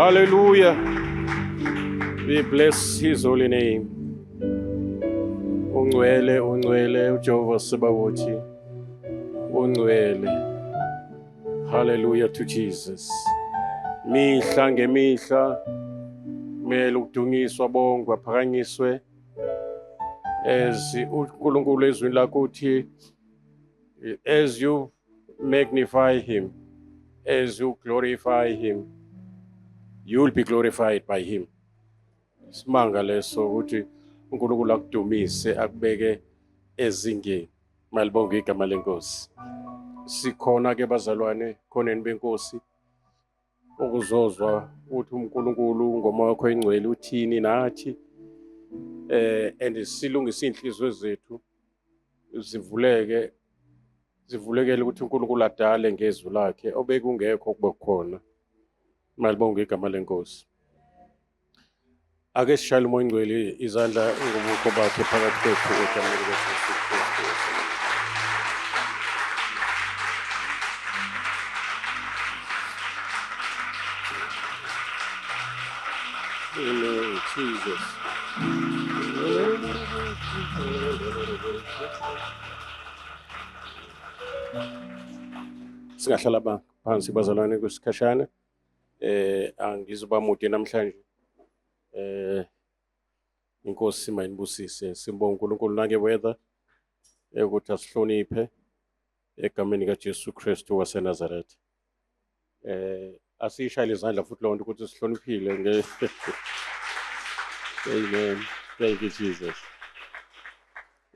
Hallelujah. We bless his holy name. Ungcwele, ungcwele, uJehova Sabaothi. Ungcwele. Hallelujah to Jesus. Mihla ngemihla kumele ukudunyiswa bongwa phakanyiswe as uNkulunkulu ezwini lakho uthi as you magnify him, as you glorify him, you will be glorified by him. Simanga leso ukuthi uNkulunkulu akudumise akubeke ezingeni. Malibonge igama lenkosi. Sikhona ke bazalwane khoneni benkosi ukuzozwa uthi uNkulunkulu ngoma wakho engcwele uthini nathi and silungisa inhliziyo zethu zivulekele ukuthi uNkulunkulu adale ngezwi lakhe obekungekho kube khona. Malibonge igama lenkosi. Ake sishayele umoya ingcwele izandla ngobukho bakhe phakathi kwethu egameni likaJesu Kristu. Amen, Jesus. Singahlala phansi bazalwane kwesikhashana. Angizoba mude namhlanje. Inkosi mayinibusise. Sibonga uNkulunkulu nange weather ukuthi asihloniphe egameni kaJesu Kristu waseNazaretha. Asishayile izandla futhi lonto ukuthi sihloniphile nge Amen. Thank you Jesus.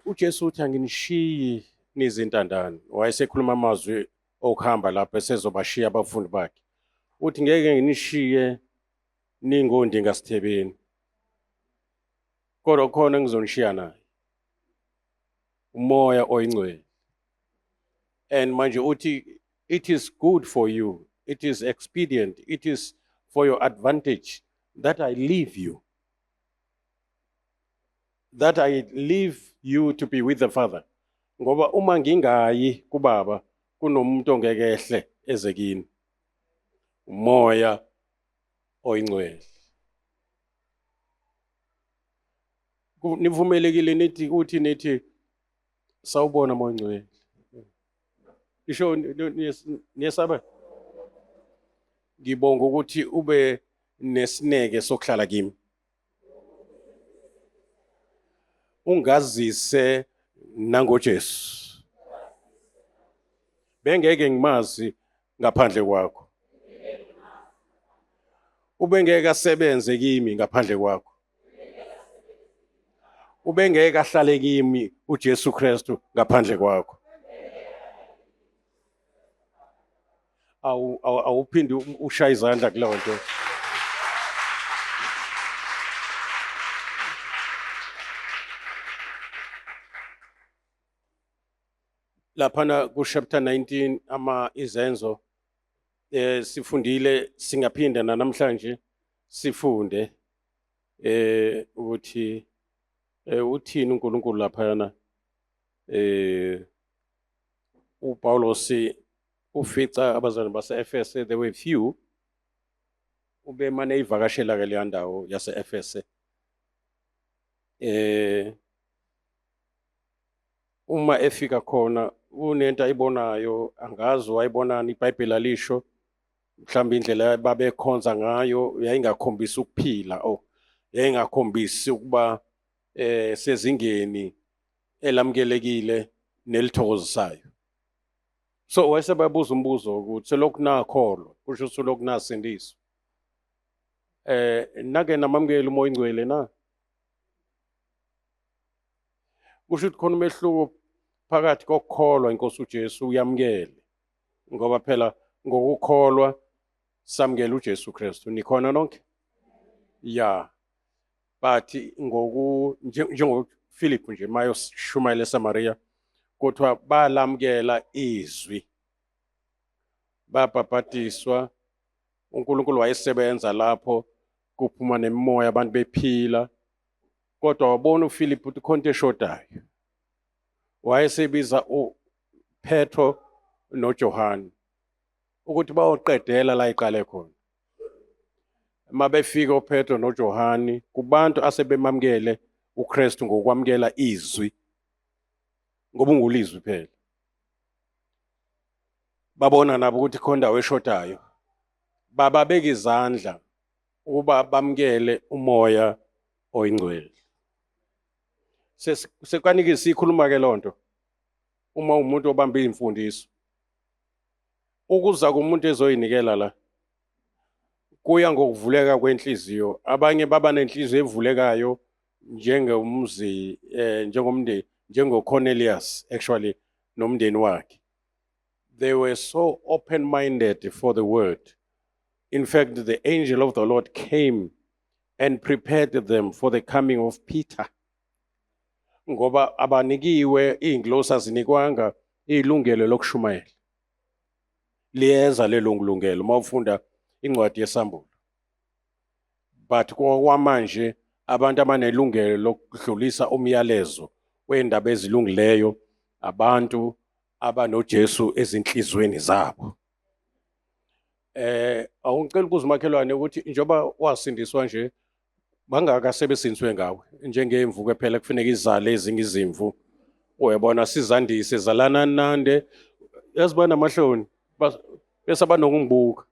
uJesu uthi anginishiyi nizintandane. Wayesekhuluma amazwi okuhamba lapha esezobashiya abafundi bakhe. Uthi ngeke nginishiye ningondi ngasithebeni. Kodwa khona ngizonishiya naye. Umoya oyingcwele. And manje uthi it is good for you. It is expedient. It is for your advantage that I leave you. That I leave you to be with the Father. Ngoba uma ngingayi kubaba kunomuntu ongekehle ezekini. Umoya oyingcwele. Nivumelekile nithi uthi nithi sawubona moya oyingcwele. Isho niyesaba? Ngibonga ukuthi ube nesineke sokuhlala kimi. Ungazise nangoJesu. Bengeke ngimazi ngaphandle kwakho. Ubengeke asebenze kimi ngaphandle kwakho. Ubengeke ahlale kimi uJesu Kristu ngaphandle kwakho. Awuphindi ushaya izandla kuleyo nto. Laphana ku chapter 19 izenzo sifundile singaphinda namhlanje sifunde ukuthi uthini uNkulunkulu laphana uPaulos ufica abazalwane base-Efese there were few ube mane ivakashela ke le ndawo yase-Efese uma efika khona unento ayibonayo angazi wayibonani iBhayibheli alisho mhlawumbe indlela babekhonza ngayo yayingakhombisi ukuphila yayingakhombisi ukuba sezingeni elamkelekile nelithokozisayo. So wayesebabuza umbuzo ukuthi selokhu nakholwa kusho ukuthi lokhu nasindiswa. Nake namamukela umoya ingcwele na? Kusho ukuthi khona umehluko phakathi kokukholwa inkosi uJesu uyamukele. Ngoba phela ngokukholwa samukela uJesu Kristu. Nikhona nonke? Yeah. But njengoPhilip nje mayoshumayela eSamaria kodwa balamukela izwi. Babhabhatiswa uNkulunkulu wayesebenza lapho kuphuma nemimoya abantu bephila. Kodwa wabona uPhilip ukuthi khonto eshodayo. Wayesebiza uPetro noJohane ukuthi bayoqedela la iqale khona. mabefika uPetro noJohani kubantu asebemamkele uKristu ngokwamkela izwi ngoba ungulizwi phela. Babona nabo ukuthi khona indawo eshodayo. Bababeka izandla ukuba bamkele umoya oyingcwele. Sekwanika sikhuluma ke lonto uma umuntu obambe imfundiso. Ukuza kumuntu ezoyinikela la kuya ngokuvuleka kwenhliziyo. Abanye baba nenhliziyo evulekayo njengomzi njengomndeni njengoCornelius actually nomndeni wakhe. They were so open-minded for the word. In fact, the angel of the Lord came and prepared them for the coming of Peter. Ngoba abanikiwe iy'ngilosi azinikwanga ilungelo lokushumayela. Liyeza lelo ngilungelo mawufunda incwadi yesambulo. But kwamanje abantu abanelungelo lokudlulisa umyalezo wendaba ezilungileyo abantu abanoJesu ezinhlizweni zabo. Awungicela ukuze umakhelwane ukuthi njoba wasindiswa nje bangaka sebesindiswe ngawe njengemvuko phela kufanele izale ezinye izimvu. Uyabona sizandise zalana nande yazibana amahloni bese abanongibuka.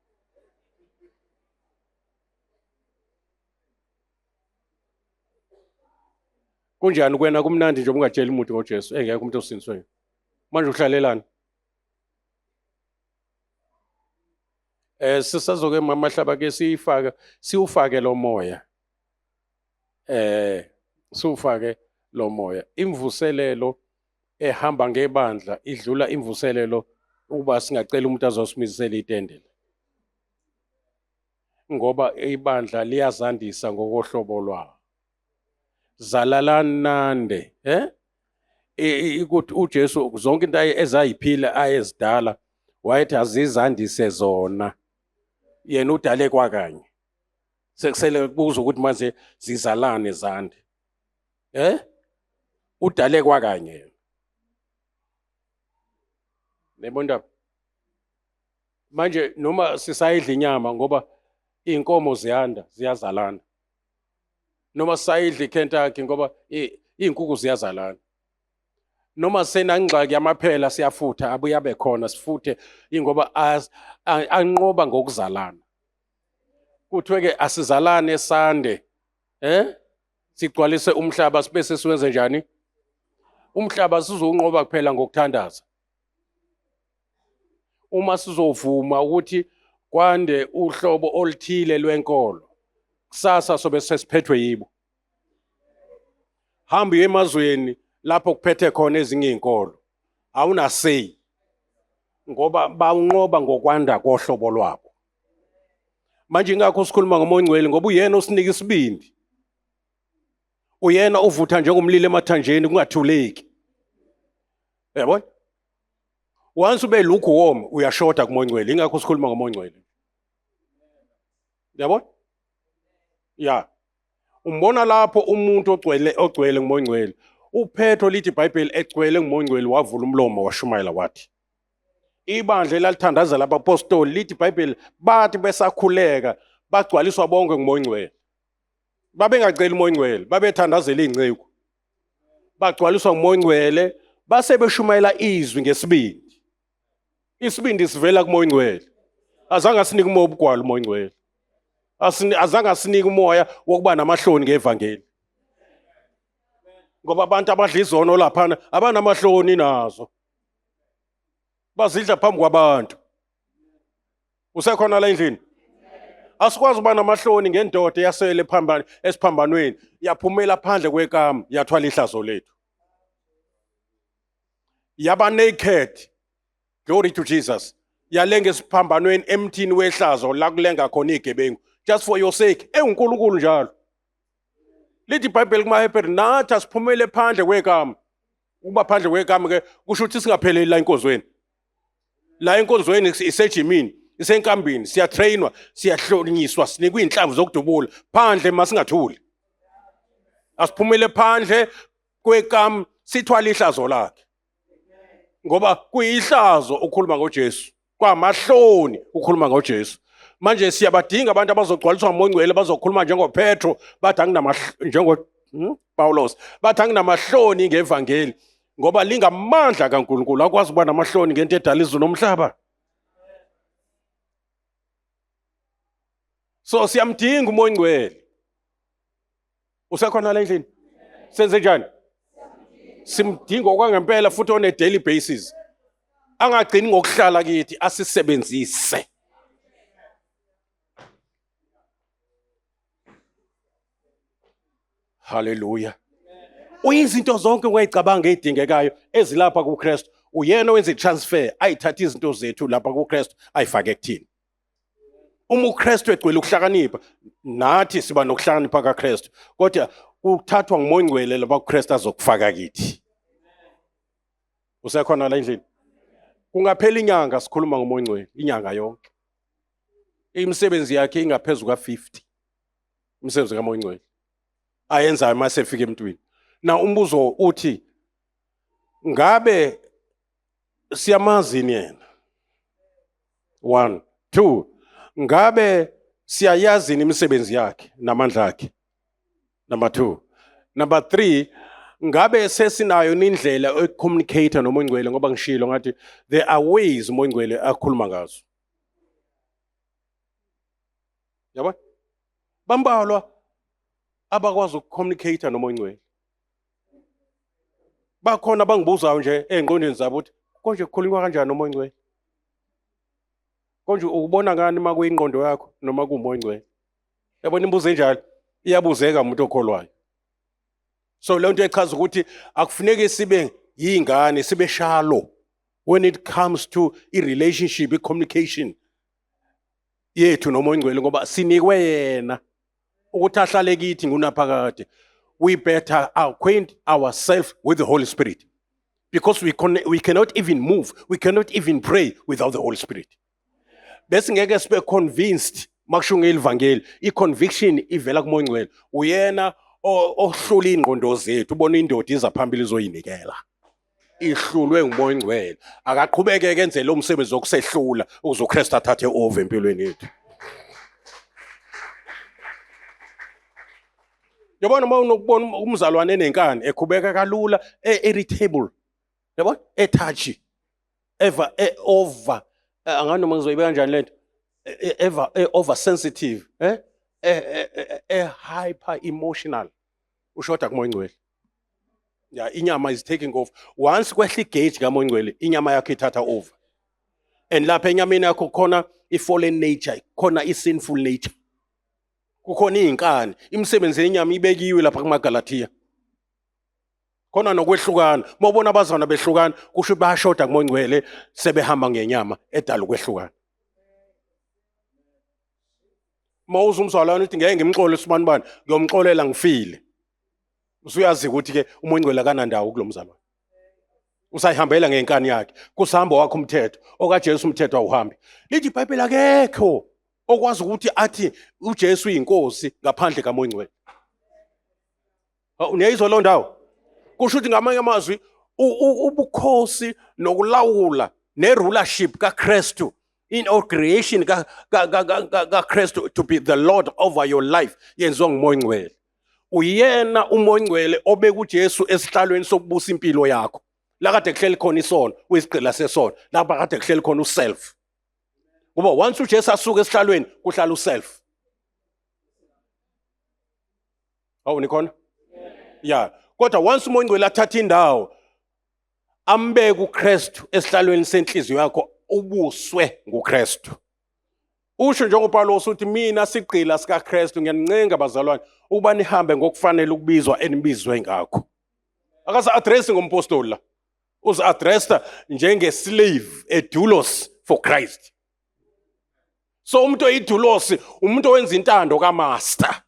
Kunjani kwena kumnandi nje ungatshela umuntu ngoJesu engeke umuntu osindiswe. Manje uhlalelana. Sisazoke mamahlaba ke siufake lo moya. Siufake lo moya. Imvuselelo ehamba ngebandla idlula imvuselelo ukuba singacela umuntu azosimisela itendele. Ngoba ibandla liyazandisa ngokohlobo lwawo. Zalalanande, ukuthi uJesu zonke into ezayiphila ayezidala wayethi azizandise zona. Yena udale kwakanye. Sekusele kubuza ukuthi manje zizalane zande. Udale kwakanye. Nebonda. Manje noma sisayidla inyama ngoba inkomo ziyanda ziyazalana. Noma sayidla iKentucky ngoba izinkukhu ziyazalana. Noma senangxaki yamaphela siyafutha abuye abe khona sifuthe ingoba anqoba ngokuzalana. Kuthiwe ke asizalane sande. Sigcwalise umhlaba sibe sesiwenze njani? Umhlaba sizonqoba kuphela ngokuthandaza. Uma sizovuma ukuthi kwande uhlobo oluthile lwenkolo kusasa sobe sesiphethwe yibo. Hamba emazweni lapho kuphethe khona ezinye izinkolo. Awuna say ngoba bawunqoba ngokwanda kohlobo lwabo. Manje ingakho sikhuluma ngomoya ongcwele ngoba uyena osinika isibindi. Uyena uvutha njengomlilo emathanjeni kungathuleki. Yabona? Once ube lukewarm uyashoda kumoya ongcwele ingakho sikhuluma ngomoya ongcwele. Yabona? Ya. Umbona lapho umuntu ogcwele ngumoya ongcwele. UPetro lithi iBhayibheli egcwele ngumoya ongcwele wavula umlomo washumayela wathi. Ibandla elalithandaza labapostoli lithi iBhayibheli bathi besakhuleka bagcwaliswa bonke ngumoya ongcwele. Babengacela umoya ongcwele, babethandazela ingceku. Bagcwaliswa ngumoya ongcwele base beshumayela izwi ngesibindi. Isibindi sivela kumoya ongcwele. Azange asinike umoya obugwala umoya ongcwele. Azange asinike umoya wokuba namahloni ngevangeli. Ngoba abantu abadla izono laphana abanamahloni nazo. Bazidla phambi kwabantu. Usekhona la endlini? Asikwazi uba namahloni ngendoda yasele esiphambanweni yaphumela phandle kwekama yathwala ihlazo lethu. Yaba naked. Glory to Jesus. Yalenga esiphambanweni emthini wehlazo la kulenga khona igebengu. Just for your sake. UNkulunkulu njalo. Lithi iBhayibheli kumaHebheru nathi asiphumele phandle kwekama. Uba phandle kwekama ke kusho ukuthi singapheleli la enkonzweni. La enkonzweni isejimini, isenkambini, siyatrainwa, siyahlonyiswa, sinikwa inhlamvu zokudubula phandle masingathuli. Asiphumele phandle kwekama sithwala ihlazo lakhe. Ngoba kuyihlazo ukukhuluma ngoJesu. Kwamahloni ukukhuluma ngoJesu. Manje siyabadinga abantu abazogcwaliswa uMoya Oyingcwele bazokhuluma njengoPetro bathi Paulos bathi anginamahloni ngevangeli ngoba lingamandla kaNkulunkulu akwazi ukuba namahloni ngento edala izulu nomhlaba. So siyamdinga uMoya Oyingcwele. Usekhona la endlini? Senze njani? Simdinga okwangempela futhi on a daily basis. Angagcini ngokuhlala kithi asisebenzise. Hallelujah. Uyizinto zonke ungayicabanga ezidingekayo ezilapha kuKristu. Uyena owenza itransfer ayithatha izinto zethu lapha kuKristu ayifake kuthini. Uma uKristu egcwele ukuhlakanipha nathi siba nokuhlakanipha kaKristu. Kodwa uthathwa nguMoya Oyingcwele lapha kuKristu azokufaka kithi. Usekhona la endlini? Kungaphela inyanga sikhuluma ngoMoya Oyingcwele inyanga yonke. Imisebenzi yakhe ingaphezulu ka50. Imisebenzi kaMoya Oyingcwele ayenzayo mase efika emntwini. Na umbuzo uthi ngabe siyamazini yena? 1 2 ngabe siyayazi imisebenzi yakhe namandla akhe? Number 2. Number 3 ngabe sesinayo indlela yokucommunicate noMoya Oyingcwele ngoba ngishilo ngathi there are ways uMoya Oyingcwele akhuluma ngazo. Yabo? Bambalwa abakwazi ukucommunicate noMoya Oyingcwele. Bakhona bangibuzayo nje engqondweni zabo ukuthi konje kukhulunywa kanjani noMoya Oyingcwele? Konje ukubona ngani uma kuyingqondo yakho noma kuMoya Oyingcwele? Yabona imibuzo enjalo iyabuzeka umuntu okholwayo. So le nto echaza ukuthi akufuneki sibe yingane sibe shallow when it comes to i-relationship, i-communication yethu noMoya Oyingcwele ngoba sinikwe yena ukuthi ahlale kithi ngunaphakade. We better acquaint ourselves with the Holy Spirit because we cannot even move, we cannot even pray without the Holy Spirit. Bese ngeke sibe convinced makusho ngelivangeli, i-conviction ivela kuMoya Oyingcwele. Uyena ohlula ingqondo zethu, ubona indoda iza phambili izoyinikela. Ihlulwe nguMoya Oyingcwele. Akaqhubeke kenze lo msebenzi wokusehlula ukuze uKristu athathe over empilweni yethu. Yabona uma unokubona umzalwane enenkani ekhubeka kalula, irritable. Yabona? Etouchy. Over angani noma ngizoyibeka kanjani lento? Over sensitive, hyper emotional. Ushoda kuMoya Oyingcwele. Yeah, inyama is taking off. Once kwehla igauge kaMoya Oyingcwele, inyama yakho ithatha over. And lapha enyameni yakho khona i-fallen nature, khona i-sinful nature. Kukhona izinkani, imisebenzi yenyama ibekiwe lapha kumaGalatiya. Khona nokwehlukana. Mawubona abazana behlukana, kusho bayashoda kuMoya Oyingcwele sebehamba ngenyama edala ukwehlukana. Mawuza umzalwane uthi ngeke ngimxole sibani bani, ngiyomxolela ngifile. Usuyazi ukuthi ke uMoya Oyingcwele akanandawo kulomzalwane. Usayihambela ngenkani yakhe. Kusahamba wakho umthetho, okaJesu umthetho awuhambi. Lithi iBhayibheli akekho okwazi ukuthi athi uJesu uyinkosi ngaphandle kaMoya Oyingcwele. Uniyayizwa lo ndawo? Kusho ukuthi ngamanye amazwi ubukhosi nokulawula ne-rulership kaKristu in all creation kaKristu to be the Lord over your life yenziwa nguMoya Oyingcwele. Uyena uMoya Oyingcwele obeka uJesu esihlalweni sokubusa impilo yakho. La kade kuhleli khona isono, uyisigqila sesono. Lapha kade kuhleli khona uself. Ngoba once uJesu asuka esihlalweni kuhlala uself. Awu nikhona? Yeah. Kodwa once uMoya Oyingcwele athatha indawo ambeke uKristu esihlalweni senhliziyo yakho ubuswe nguKristu. Usho njengoPaulos uthi mina sigqila sikaKristu ngiyanincenga bazalwane ukuba nihambe ngokufanele ukubizwa enibizwe ngakho. Akasa address ngompostoli la. Uza addressa njenge slave, a doulos for Christ. So umuntu oyidulos umuntu owenza intando kaMaster.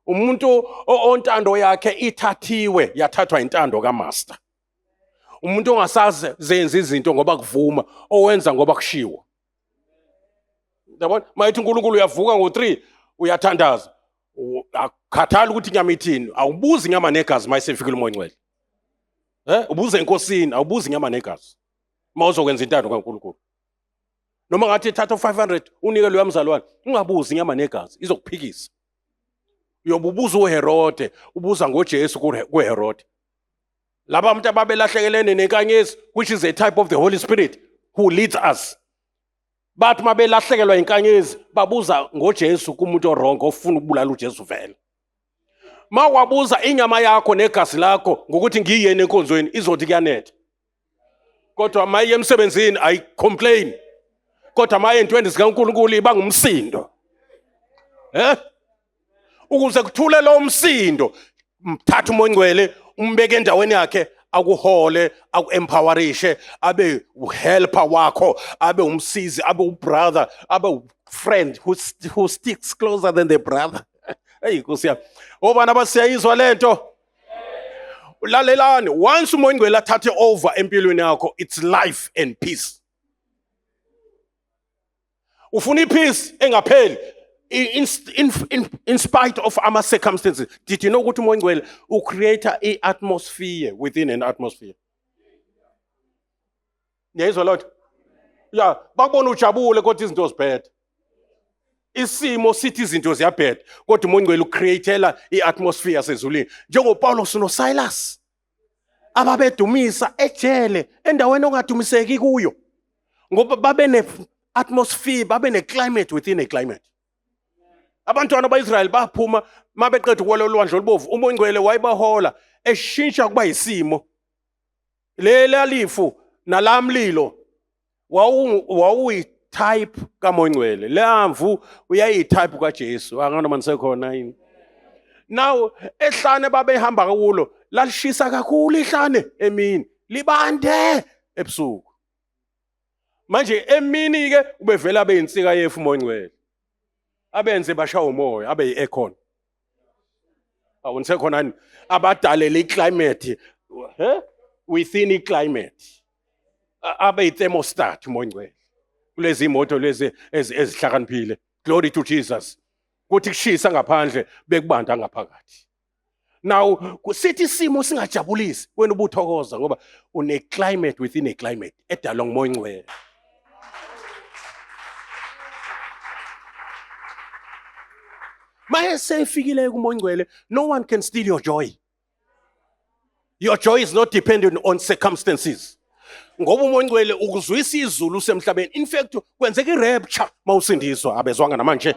Umuntu ontando yakhe ithathiwe yathathwa intando kaMaster. Umuntu ongasazi zenza izinto ngoba kuvuma, owenza ngoba kushiwo. Yabona, mayithi uNkulunkulu uyavuka ngo3 uyathandaza. Akukhathali ukuthi inyama ithini, awubuzi inyama negazi mayisefikile uMoya Oyingcwele. Ubuze enkosini, awubuzi inyama negazi. Mawuzokwenza intando kaNkulunkulu. Noma ngathi thatha 500 unike lo yamzalwane, ungabuzi inyama negazi, izokuphikisa. Uyobubuza uHerode, ubuza ngoJesu kuHerode. Laba abantu ababelahlekelene nenkanyezi, which is a type of the Holy Spirit who leads us. Bathi mabelahlekelwa inkanyezi babuza ngoJesu kumuntu orongo ofuna ukubulala uJesu vele. Mawabuza inyama yakho negazi lakho ngokuthi ngiyene enkonzweni izothi kuyanetha. Kodwa maye emsebenzini I complain. Kodwa maye entweni zikaNkulunkulu ibangumsindo. Ukuze kuthule lo msindo, mthatha umoya ngcwele umbeke endaweni yakhe, akuhole, akuempowerishe, abe uhelper wakho, abe umsizi, abe ubrother, abe ufriend who sticks closer than the brother. Hey Nkosi yami. Obana basiyayizwa lento. Lalelani, once umoya ngcwele athathe over empilweni yakho, it's life and peace. Ufuna ipeace engapheli. In spite of our circumstances, did you know ukuthi umoya ngcwele create an atmosphere within an atmosphere? Niyayizwa lotho? Yeah, bakubona ujabule kodwa izinto zibheda. Isimo sithi izinto ziyabheda, kodwa umoya ngcwele ucreatela iatmosphere yasezulwini. NjengoPaulos noSilas ababedumisa ejele endaweni ongadumiseki kuyo. Ngoba babe ne atmosphere, babe ne climate within a climate. Abantwana baIsrael baphuma mabeqeda ukwela olwandle olubovu, umoya ngcwele wayebahola eshintsha kuba yisimo. Lelifu nalamlilo wawuyitype kamoya ngcwele. Lamvu uyayitype kaJesu. Angana manisekhona yini? Now ehlane babehamba kulo lalishisa kakhulu ihlane emini, libande ebusuku. Manje emini ke ubevela abe insika yefu umoya ngcwele. Abenze bashawa umoya, abe yi-aircon. Awunisekhona ni? Abadalela iclimate, within iclimate. Abe yi-thermostat umoya ngcwele. Kulezi imoto lezi ezihlakaniphile. Glory to Jesus. Kuthi kushisa ngaphandle bekubanda ngaphakathi. Now kusithi isimo singajabulisi wena ubuthokoza ngoba une climate within a climate edalwa ngumoya ngcwele. Maye sefikile kumoya ngcwele, no one can steal your joy. Your joy is not dependent on circumstances. Ngoba umoya ngcwele ukuzwisa izulu semhlabeni. In fact kwenzeka irapture mawusindiswa abezwanga namanje.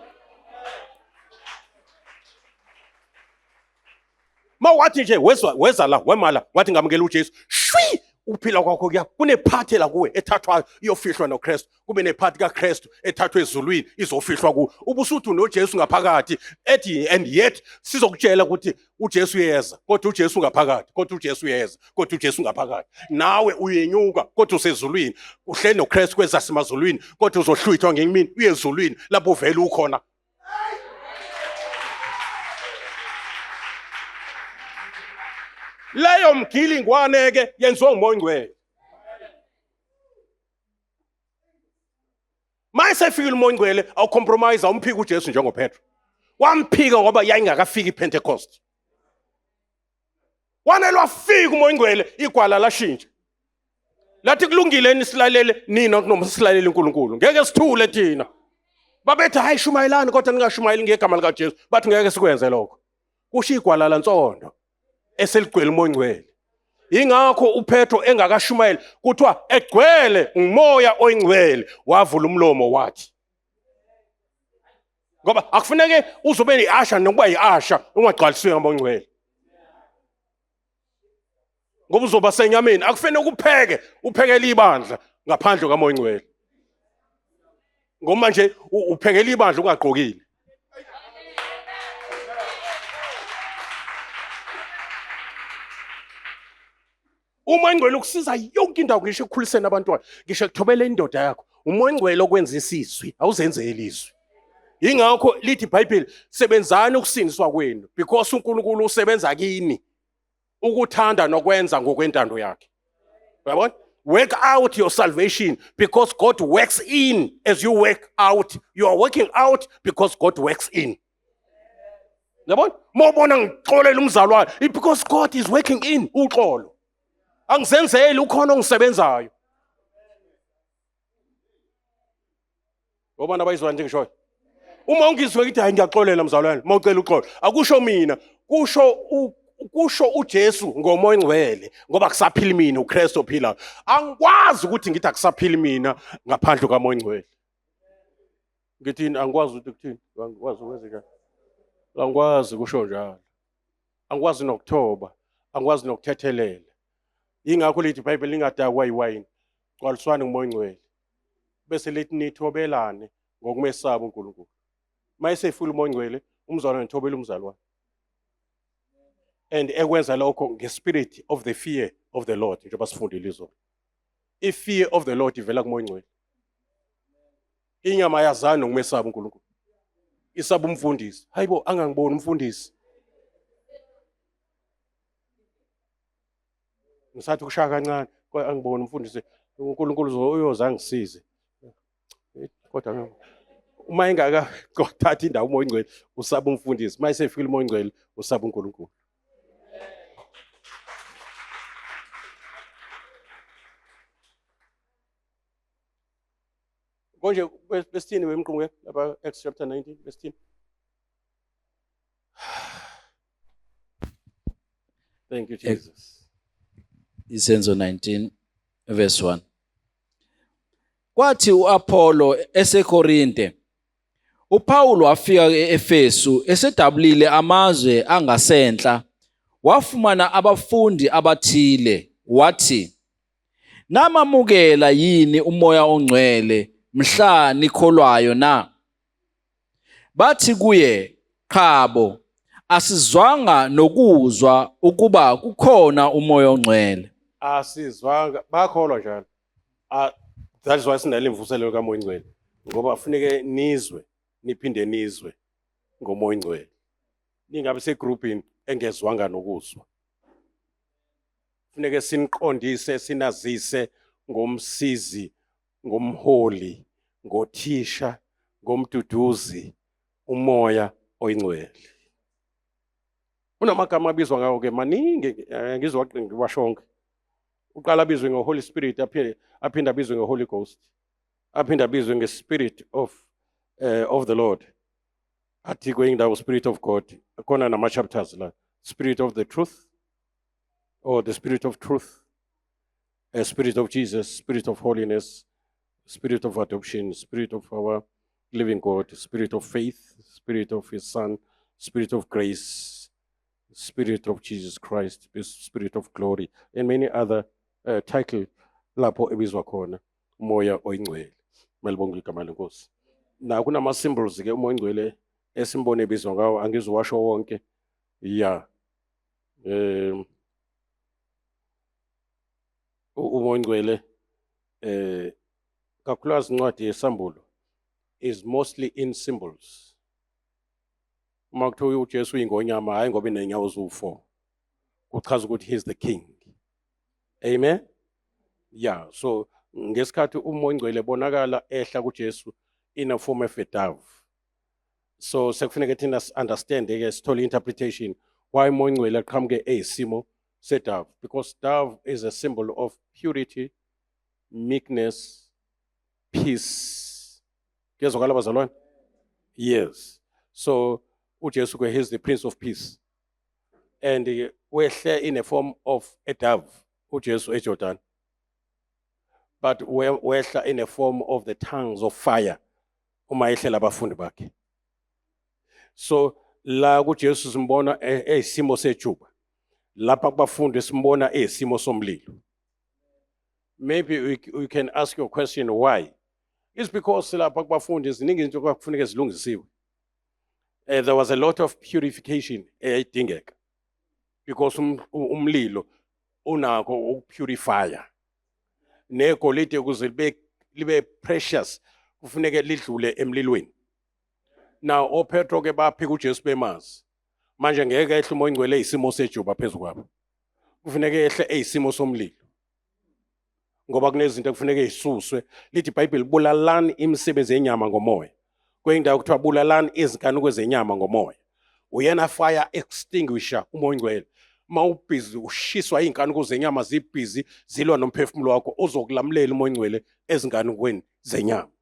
Mawathi nje weza la wemala wathi ngamukela uJesu, shwi uphila kwakho kuya kunephathi la kuwe ethathwayo iyofihlwa noKristu, kube nephathi kaKristu ethathwe ezulwini izofihlwa kuwe. Ubusuthi noJesu ngaphakathi ethi and yet sizokutshela ukuthi uJesu uyeza kodwa uJesu ngaphakathi, kodwa uJesu uyeza kodwa uJesu ngaphakathi. Nawe uyenyuka kodwa usezulwini, uhleli noKristu kwezasemazulwini kodwa uzohlwithwa ngekimini uyezulwini lapho uvela ukhona. Leyo mgilingwane ke yenziwa umoya ngcwele. Mayise fika umoya ngcwele awucompromise awumphika uJesu njengoPetro. Wamphika ngoba yayingakafiki iPentecost. Wanelwa fika umoya ngcwele igwala lashintsha. Lathi kulungile nisilalele nina kunoma silalele uNkulunkulu. Ngeke sithule thina. Babethi hayi shumayelani kodwa ningashumayeli ngegama lika Jesu. Bathi ngeke sikwenze lokho. Kusho igwala lantsondo eseligcwele umoya ngcwele. Ingakho uPetro engakashumayeli kuthiwa egcwele ngumoya oyingcwele wavula umlomo wathi. Ngoba akufuneke uzobe yiasha nokuba yiasha ungagcwaliswe ngomoya ngcwele. Ngoba uzoba senyameni akufanele uphekele ibandla ngaphandle kamoya ngcwele. Ngoba manje uphekele ibandla ungagqokile. Umoya ngcwele ukusiza yonke indawo ngisho ekukhuliseni abantwana, ngisho ekuthobela indoda yakho. Umoya ngcwele okwenza isizwe, awuzenzeli izwi. Ingakho lithi iBhayibheli sebenzani ukusindiswa kwenu because uNkulunkulu usebenza kini ukuthanda nokwenza ngokwentando yakhe. Uyabona? Work out your salvation because God works in as you work out. You are working out because God works in. Uyabona? Mawubona ngixolela umzalwane, because God is working in uxolo. Angizenzeli ukhona ongisebenzayo. Ngoba nabayizwa njengishoyo. Uma ungizwe ukuthi hayi ngiyaxolela mzalwane, mawucela uxolo. Akusho mina, kusho uJesu ngomoya ongcwele ngoba kusaphila mina uKristu ophila. Angikwazi ukuthi ngithi akusaphili mina ngaphandle kamoya ongcwele. Ngithini angikwazi ukuthi kuthini? Angikwazi ukwenza njalo. Angikwazi kusho njalo. Angikwazi nokuthoba, angikwazi nokuthethelela. Ingakho lithi iBhayibheli lingadakwa iwayini. Gcwaliswane ngomoya ongcwele. Bese lithi nithobelane ngokumesaba uNkulunkulu. Mayise full umoya ongcwele, umzalwane nithobela umzalwane. And ekwenza lokho ngespirit of the fear of the Lord njengoba sifundile izolo. I-fear of the Lord ivela kumoya ongcwele. Inyama yazana nokumesaba uNkulunkulu. Isaba umfundisi. Hayibo angangiboni umfundisi. Ngisathi kushaya kancane kodwa angiboni umfundisi. uNkulunkulu uyoza ngisize. Kodwa uma engakathatha indawo umoya ongcwele usaba umfundisi. Mayise feel umoya ongcwele usaba uNkulunkulu. Konje besithini wemqungu lapha Acts chapter 19 besithini? Thank you Jesus. Isenzo 19 verse 1. Kwathi uApollo eseKorinte, uPawulu wafika eEfesu esedabulile amazwe angasenhla, wafumana abafundi abathile, wathi, "Namamukela yini umoya ongcwele mhla nikholwayo na?" Bathi kuye, "Qhabo, asizwanga nokuzwa ukuba kukhona umoya ongcwele." Asizwanga bakholwa njalo. That is why sinale mvuselelo kamoya ongcwele. Ngoba kufuneke nizwe, niphinde nizwe ngomoya ongcwele. Ningabe segroupini engezwanga nokuzwa. Kufuneke siniqondise, sinazise ngomsizi, ngomholi, ngothisha, ngomduduzi, umoya oyingcwele. Unamagama abizwa ngawo ke maningi ngizwa ngiwashonke. Uqala abizwe ngeHoly Spirit, aphinde abizwe ngeHoly Ghost. Aphinde abizwe ngeSpirit of the Lord. Athi kwendawo Spirit of God. Khona nama chapters la. Spirit of the truth or the Spirit of truth. Spirit of Jesus, Spirit of holiness, Spirit of adoption, Spirit of our living God, Spirit of faith, Spirit of His Son, Spirit of grace, Spirit of Jesus Christ, Spirit of glory, and many other title lapho ebizwa khona umoya oyingcwele. Malibonga igama lenkosi. Na kunama symbols ke umoya oyingcwele esimbone ebizwa ngawo angizowasho wonke. Yeah. Umoya oyingcwele kakhulukazi incwadi yesambulo is mostly in symbols. Uma kuthiwa uJesu ingonyama hayi ngoba inenyawo eziwu4. Kuchaza ukuthi he is the king. Amen. Yeah, so ngesikhathi umoya ongcwele bonakala ehla kuJesu in a form of a dove. So sekufuneka thina understand ke sithole interpretation why umoya ongcwele aqhamuke eyisimo sedove, because dove is a symbol of purity, meekness, peace. Kuyezwakala bazalwane? Yes. So uJesu he is the Prince of Peace. And wehle in a form of a dove, uJesu eJordan. But wehla in a form of the tongues of fire, uma ehlela abafundi bakhe. So la kuJesu simbona eyisimo sejuba. Lapha kubafundi simbona eyisimo somlilo. Maybe we can ask your question why. It's because lapha kubafundi ziningi izinto kwakufuneka zilungisiwe. There was a lot of purification eyayidingeka. Because umlilo unakho ukupurifya. Negolide ukuze libe precious kufuneka lidlule emlilweni. Now oPetro ke baphika uJesu bemazi. Manje ngeke ehle umoya ongcwele isimo sejuba phezulu kwabo. Kufuneka ehle eyisimo somlilo. Ngoba kunezinto kufuneka izisuswe. Lithi iBhayibheli bulalani imisebenzi yenyama ngomoya. Kwendawo kuthiwa bulalani izinkanuko zenyama ngomoya. Uyena fire extinguisher umoya ongcwele. Mawubhizi ushiswa inkanuko zenyama zibhizi zilwa nomphefumulo wakho ozokulamulela umoya ongcwele ezinkanukweni zenyama.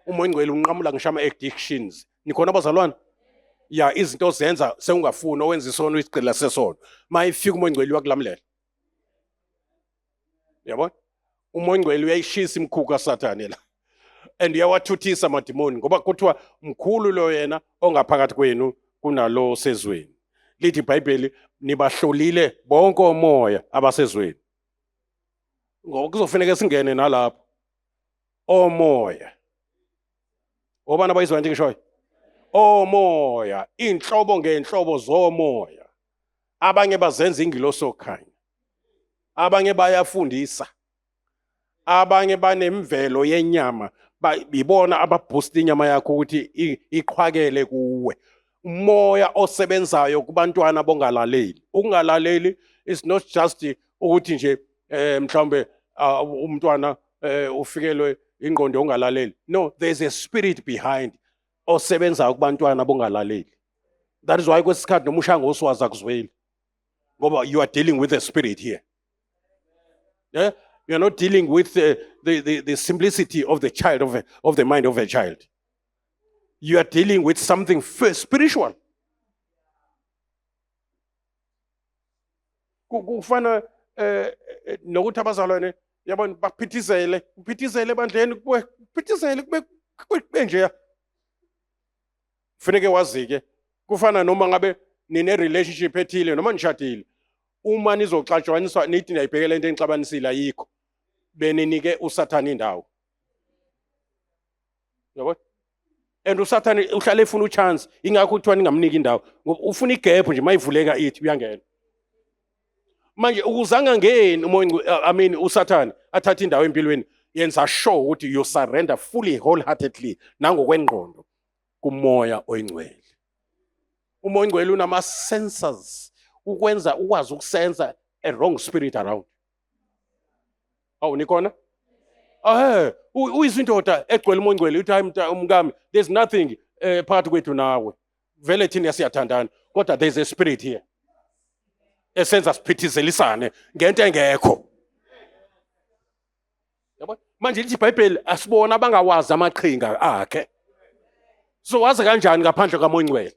umoya oyingcwele unqamula ngisho ama-addictions. Nikhona abazalwane? Ya, izinto zenza sewungafuni owenza isono isigcila sesono. Mayifika umoya oyingcwele uyakulamulela. Yabona? Umoya oyingcwele uyayishisa imikhuba kaSathane la. And uyawathuthisa amadimoni ngoba kuthiwa mkhulu lo yena ongaphakathi kwenu kunalo sezweni. Lithi iBhayibheli nibahlolile bonke omoya abasezweni. Ngoba kuzofanele singene nalapho. Omoya. Obani abayizwa nje ngishoyo? Omoya, inhlobo ngenhlobo zomoya. Abanye bazenza ingilosi okhanya. Abanye bayafundisa. Abanye banemvelo yenyama. Ibona ababoost inyama yakho ukuthi iqhwakele kuwe. Umoya osebenzayo kubantwana bongalaleli. Ukungalaleli is not just ukuthi nje mhlawumbe umntwana ufikelwe ingqondo ongalaleli. No, there's a spirit behind osebenzayo kubantwana bongalaleli. That is why kwesikhathi noma ushangosi wazakuzweli. Ngoba you are dealing with a spirit here. Yeah? You are not dealing with the simplicity of the child, of the mind of a child. You are dealing with something first, spiritual. Kufana nokuthi abazalwane yabona baphithizele ebandleni kuphithizele kube nje. Kufanele wazi-ke kufana noma ngabe nine relationship ethile noma nishadile. Uma nizoxatshaniswa nithi niyayibhekela into enixabanisile ayikho. Beninike uSathane indawo. Yabona? And uSathane uhlale efuna uchance ingakho kuthiwa ningamniki indawo. Ngoba ufuna igap nje mayivuleka ithi uyangena. Manje ukuzanga ngeni uSathane athatha indawo empilweni yenza sure ukuthi you surrender fully wholeheartedly nangokwengqondo kumoya oyingcwele. Umoya oyingcwele unama sensors ukwenza ukwazi ukusenza a wrong spirit around. Nikhona? Uyizindoda egcwele umoya oyingcwele uthi umkami there's nothing phakathi kwethu nawe. Vele thina siyathandana kodwa there's a spirit here. Esenza siphithizelisane ngento engekho. Yabona? Manje lithi iBhayibheli asibona abangawazi amaqhinga akhe. So wazi kanjani ngaphandle kamoya oyingcwele?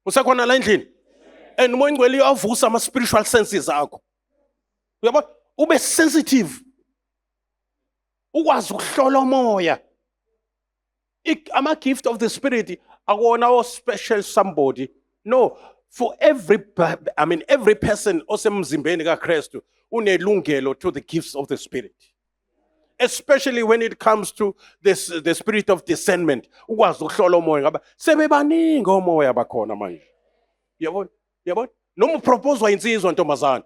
Usekhona la endlini? And umoya oyingcwele uyavusa ama spiritual senses akho. Uyabona? Ube sensitive. Ukwazi ukuhlola umoya. Ama gift of the spirit akona o special somebody. No, for every person osemzimbeni kaKristu unelungelo to the gifts of the spirit. Especially when it comes to the spirit of discernment. Ukwazi ukuhlola umoya ngaba sebebaningi omoya bakhona manje. Yabona? Yabona? Noma upropose insizwa ntombazana.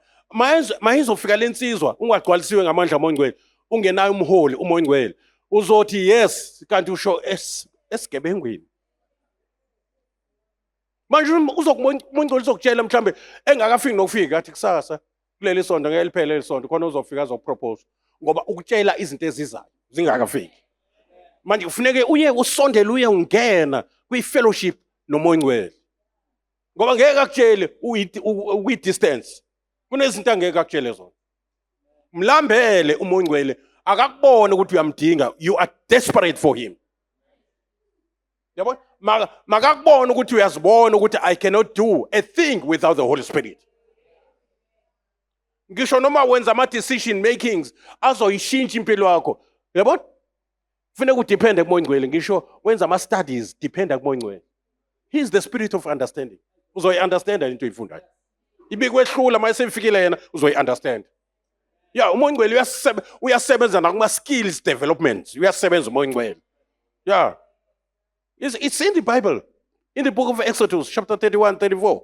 Mayizofika lensizwa ungagcwalisiwe ngamandla omoya oyingcwele. Ungenayo umholi umoya oyingcwele. Uzothi yes kanti usho esigebengwini. Manje umoya oyingcwele uzokutshela mhlambe engakafiki nokufika athi kusasa kuleli sonto ngeke liphele leli sonto khona uzofika azopropose ngoba ukutshela izinto ezizayo zingakafiki. Manje kufuneke uye usondele uye ungena kwi-fellowship nomoya oyingcwele. Ngoba ngeke akutshele uyi-distance. Kunezinto angeke akutshele zona. Mlambele umoya oyingcwele akakubona ukuthi uyamdinga, you are desperate for him. Yabona? Makakubona ukuthi uyazibona ukuthi I cannot do a thing without the Holy Spirit. Ngisho noma wenza ama decision makings azoyishintsha impilo yakho. Yabona? Kufanele udepende kumoya oyingcwele ngisho wenza ama studies dependa kumoya oyingcwele. He is the spirit of understanding. Uzoyi-understanda into oyifundayo. Ibikwehlula mase ifikile yena uzoyi-understand. Yeah, umoya oyingcwele uyasebenza nakuma skills development. Uyasebenza umoya oyingcwele. Yeah. It's in the Bible. In the book of Exodus, chapter 31-34.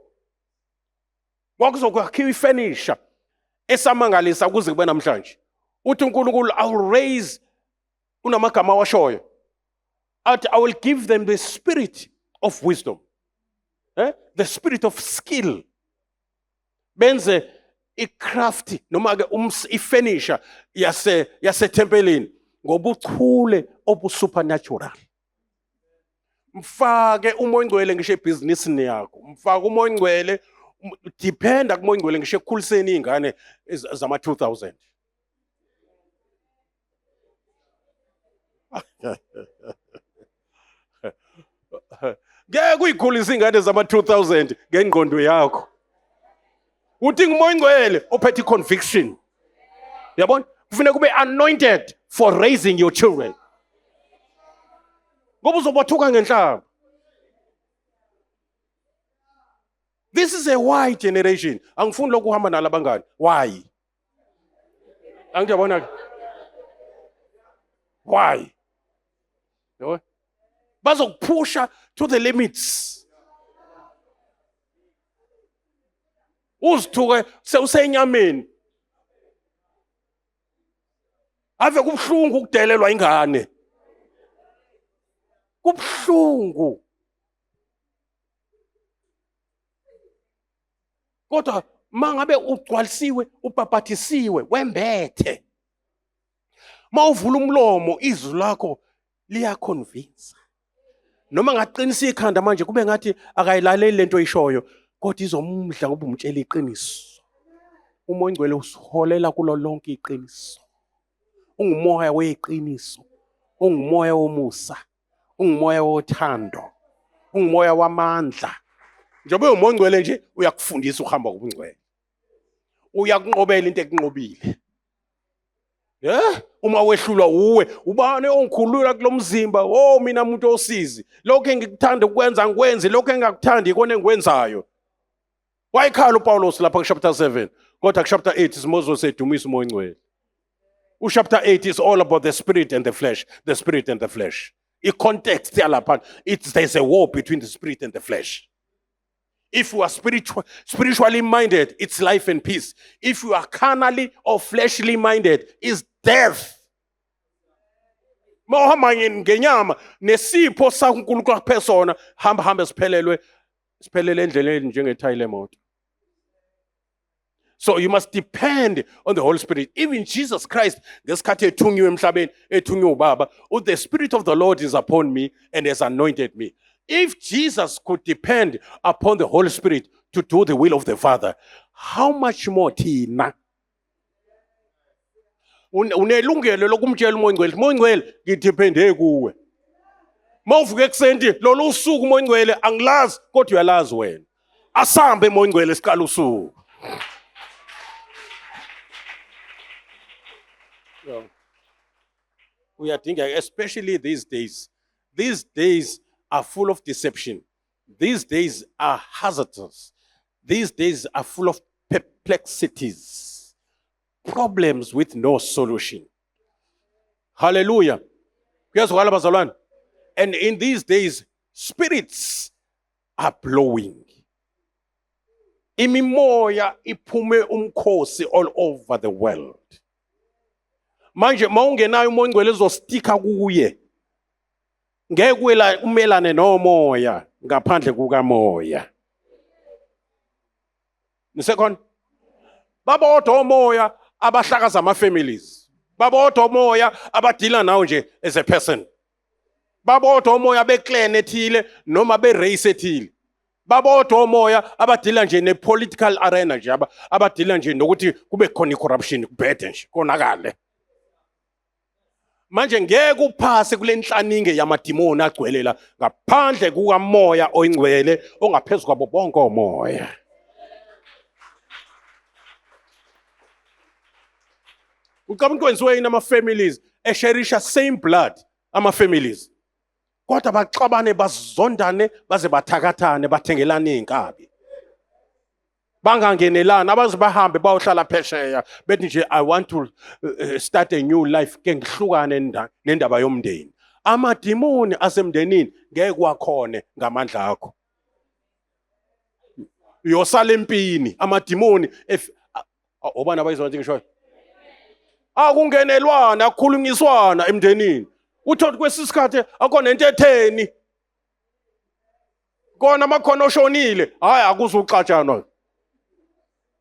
Kwakuzokwakhiwa ifurniture esamangalisa kuze kube namhlanje. Uthi uNkulunkulu I will raise unamagama washoyo. I will give them the spirit of wisdom. The spirit of skill. Benze icraft noma ke ifurniture yase tempelini ngobuchule obusupernatural. Mfake umoya oyingcwele ngisho ebhizinisini yakho. Mfake umoya oyingcwele dependa kumoya oyingcwele ngisho ekukhuliseni izingane zama 2000. Ngeke uyikhulisa ingane zama-2000 ngengqondo yakho. Uthi ngumoya ngcwele ophethe i-conviction. Yabona? Kufanele kube anointed for raising your children. Ngoba uzobothuka ngenhlamba. This is a why generation. Angifuni lokhu uhamba nalabangani. Why? Angiyabona. Why? Yabona? Bazokuphusha to the limits. Uzithuke sewusenyameni. Ave kubhlungu ukudelelwa ingane. Kubhlungu. Kodwa mangabe ugcwalisiwe, upapathisiwe, wembethe. Mawuvula umlomo izwi lakho liyaconvince. Noma ngaqinisa ikhanda manje kube ngathi akayilaleli lento oyishoyo, kodwa izomudla ngoba umtshela iqiniso. Umoya ngcwele usiholela kulo lonke iqiniso. Ungumoya weqiniso, ungumoya womusa, ungumoya wothando, ungumoya wamandla. Njengoba umoya ngcwele nje uyakufundisa uhamba ngobungcwele. Uyakunqobela into ekunqobile. Uma wehlulwa uwe ubane ongikhulula kulomzimba, oh mina umuntu osizi. Lokho engikuthanda ukwenza ngikwenze, lokho engakuthandi ikona engikwenzayo. Wayikhala uPaulos lapha ku-chapter 7, kodwa ku-chapter 8 isimozisi edumisa umoya ngcwele. U-chapter 8 is all about the spirit and the flesh, the spirit and the flesh. I-context yalapha, there's a war between the spirit and the flesh. If you are spiritually minded, it's life and peace. If you are carnally or fleshly minded, it's death. Mawuhamba ngenyama nesipho sakuNkulunkulu persona hamba siphelele endleleni njengethayi lemoto. So you must depend on the Holy Spirit. Even Jesus Christ, ngesikhathi ethunyiwe emhlabeni, ethunyiwe uBaba, the Spirit of the Lord is upon me and has anointed me. If Jesus could depend upon the Holy Spirit to do the will of the Father, how much more thina? Unelungelo lokumtshela umoya ngcwele, umoya ngcwele ngidepende kuwe. Mawuvuka ekuseni lolu usuku umoya ngcwele angilazi kodwa uyalazi wena. Asambe umoya ngcwele siqala usuku. Uyadinga, especially these days. These days are full of deception. These days are hazardous. These days are full of perplexities, problems with no solution. Hallelujah. And in these days, spirits are blowing. Imimoya iphume umkhosi all over the world. Manje mawungenayo umoya ngcwele ezostika kuye. Ngeke umelane nomoya ngaphandle kukamoya. Second, babodwa omoya abahlakaza ama-families. Babodwa omoya abadila nawo nje as a person. Babodwa omoya be-clan ethile noma be-race ethile. Babodwa omoya abadila nje ne-political arena nje abadila nje nokuthi kube khona i-corruption kubhede nje konakale. Manje ngeke uphase kule nhlaninge yamadimoni agcwelela ngaphandle kukamoya oyingcwele ongaphezulu kwabo bonke omoya. Ucabanga kwenziwe yini ama-families esherisha same blood ama-families. Kodwa baxabane bazondane baze bathakathane bathengelane iy'nkabi. Bangangenelana abaze bahambe bayohlala phesheya bethi nje I want to start a new life ke ngihlukane nendaba yomndeni. Amadimoni asemndenini ngeke kwakhone ngamandla akho. Uyosala empini amadimoni obana abayizwa nje ngisho. Akungenelwana akukhulunyiswana emndenini. Uthothi kwesisikhathi akona into etheni. Kona makhono oshonile hayi akuzuxatshanwa.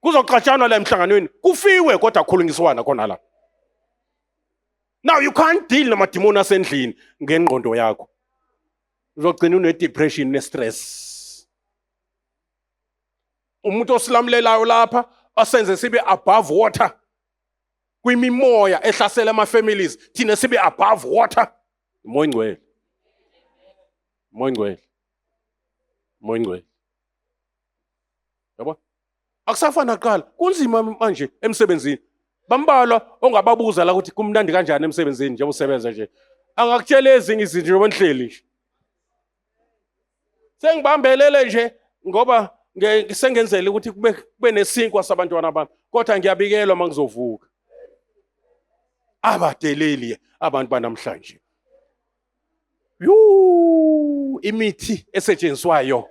Kuzoxatshanwa la emhlanganweni kufiwe kodwa akukhulunyiswana khona la. Now you can't deal namadimoni asendlini ngengqondo yakho. Uzogcina une depression ne stress. Umuntu osilamlelayo lapha asenze sibe above water. Kwimimoya ehlasela ama families thina sibe above water. Moya Ngcwele. Moya Ngcwele. Moya Ngcwele. Yabo? Akusafana kuqala. Kunzima manje emsebenzini. Bambalwa ongababuza la ukuthi kumnandi kanjani emsebenzini nje usebenza nje. Angakutshela ezinye izinto njengoba nihleli nje. Sengibambelele nje ngoba sengenzele ukuthi kube nesinkwa sabantwana bami. Kodwa ngiyabikelwa mangizovuka. Abadeleli abantu banamhlanje. Imithi esetshenziswayo.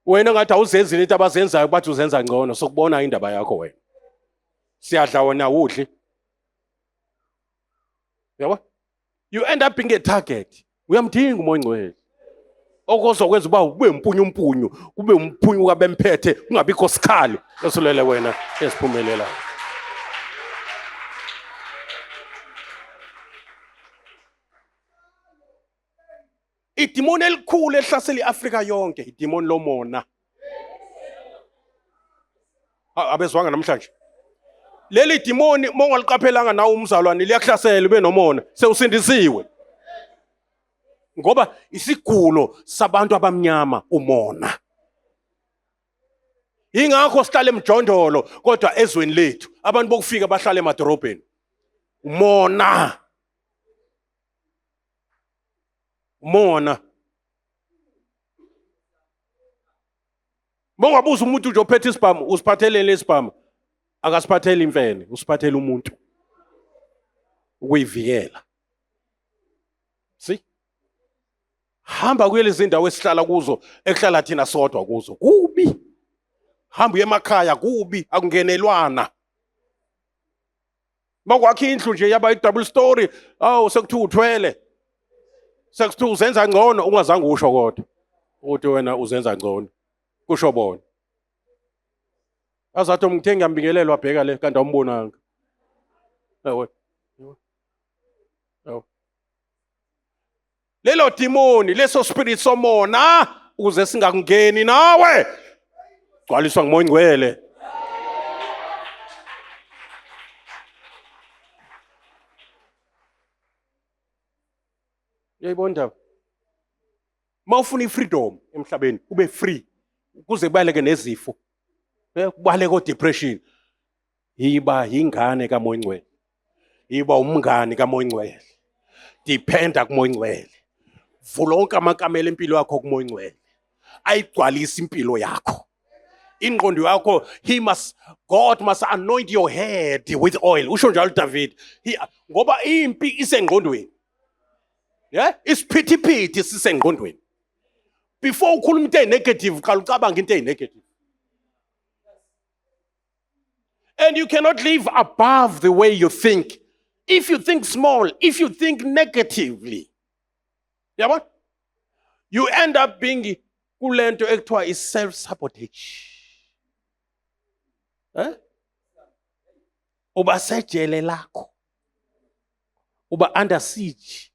Wena ngathi awuzenzi into abazenzayo bathi uzenza ngcono sokubona indaba yakho wena. Siyadla wena udli. Yabo? You end up being a target. Uyamdinga umoya Ngcwele. Okuzokwenza uba ube umpunyu, kube umpunyu kabemphethe, ungabikho sikhali esulele wena esiphumelela. Idimoni elikhulu ehlasela iAfrika yonke, idimoni lomona. Abezwanga namhlanje. Leli dimoni mongaliqaphelanga nawe umzalwane liyakuhlasela ube nomona, sewusindisiwe. Ngoba isigulo sabantu abamnyama umona. Ingakho sihlale emjondolo kodwa ezweni lethu abantu bokufika bahlale emadorobheni. Umona. Umona. Mongabuza umuntu nje ophethe isibhamu, usiphathele lesibhamu. Akasiphathele imfene, usiphathele umuntu. Ukuyivikela. See? Hamba kuyele izindawo esihlala kuzo, ekuhlala thina sodwa kuzo. Kubi. Hamba uye emakhaya kubi, akungenelwana. Bakwakhe indlu nje yaba i-double story, sekuthiwa uthwele. Sekuthiwa uzenza ngcono ungazange usho kodwa. Uthi wena uzenza ngcono. Kusho bona. Azathi ngithe ngiyambingelelo wabheka le kanti awumbonanga. Ewe. Ewe. Lelo demoni, leso spirit somona ukuze singakungeni nawe. Gcwaliswa ngumoya Ngcwele. Yayibona mawufuna ifreedom emhlabeni ube free ukuze kubaleke nezifo. Kubaleka depression. Yiba ingane kaMoya Ngcwele. Yiba umngani kaMoya Ngcwele. Dependa kuMoya Ngcwele. Vula onke amakamela empilo yakho kuMoya Ngcwele. Ayigcwalisa impilo yakho. Ingqondo yakho God must anoint your head with oil. Usho njalo David. Ngoba impi isengqondweni. Yeah? Isiphithiphithi sisengqondweni. Before ukhuluma into negative, qala ucabanga into negative. And you cannot live above the way you think. If you think small, if you think negatively, yeah, you end up being kulento ekuthiwa is self-sabotage. Uba sejele lakho. Uba under siege.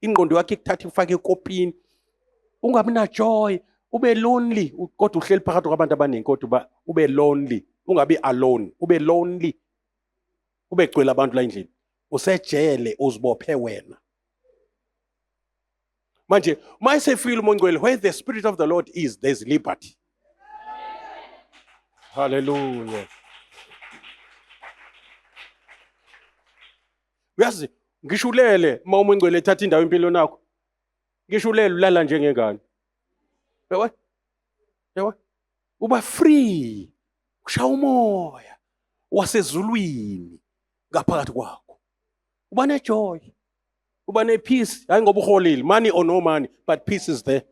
Ingqondo yakhe ikuthatha ifake ekopini. Ungabi na joy, ube lonely, kodwa uhleli phakathi kwabantu abaningi kodwa ube lonely. Ungabi alone, ube lonely. Ube gcwele abantu la endlini. Usejele uzibophe wena. Manje, mayisefile umoya Ngcwele, where the Spirit of the Lord is, there's liberty. Hallelujah. Uyazi, ngishulele uma umoya Ngcwele ethatha indawo empilweni yakho. Ngishulele ulala njengengane. Yabo? Yabo? Uba free. Ushaya umoya wasezulwini ngaphakathi kwakho. Uba nejoy. Uba nepeace. Hayi ngoba uholile, money or no money, but peace is there.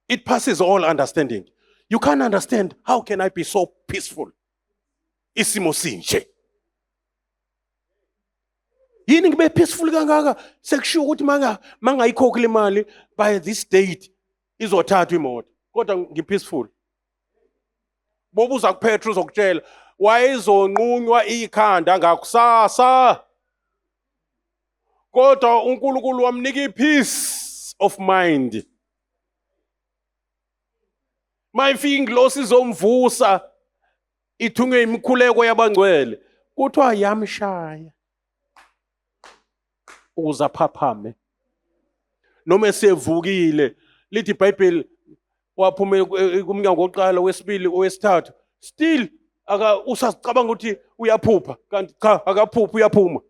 It passes all understanding. You can't understand how can I be so peaceful. Isimo sinje. Yini ngibe peaceful kangaka sekushiwo ukuthi mangayikhokhi le mali by this date izothathwa imoto. Kodwa ngipeaceful. Bobuza kuPetru uzokutshela wayezonqunywa ikhanda ngakusasa. Kodwa uNkulunkulu wamnika ipeace of mind. Mayifika ingilosi izomvusa ithunywe imikhuleko yabangcwele, kuthiwa yamshaya ukuze aphaphame. Noma esevukile, lithi iBhayibheli waphuma kumnyango wokuqala, wesibili, owesithathu, still usacabanga ukuthi uyaphupha, kanti cha, akaphuphi, uyaphuma.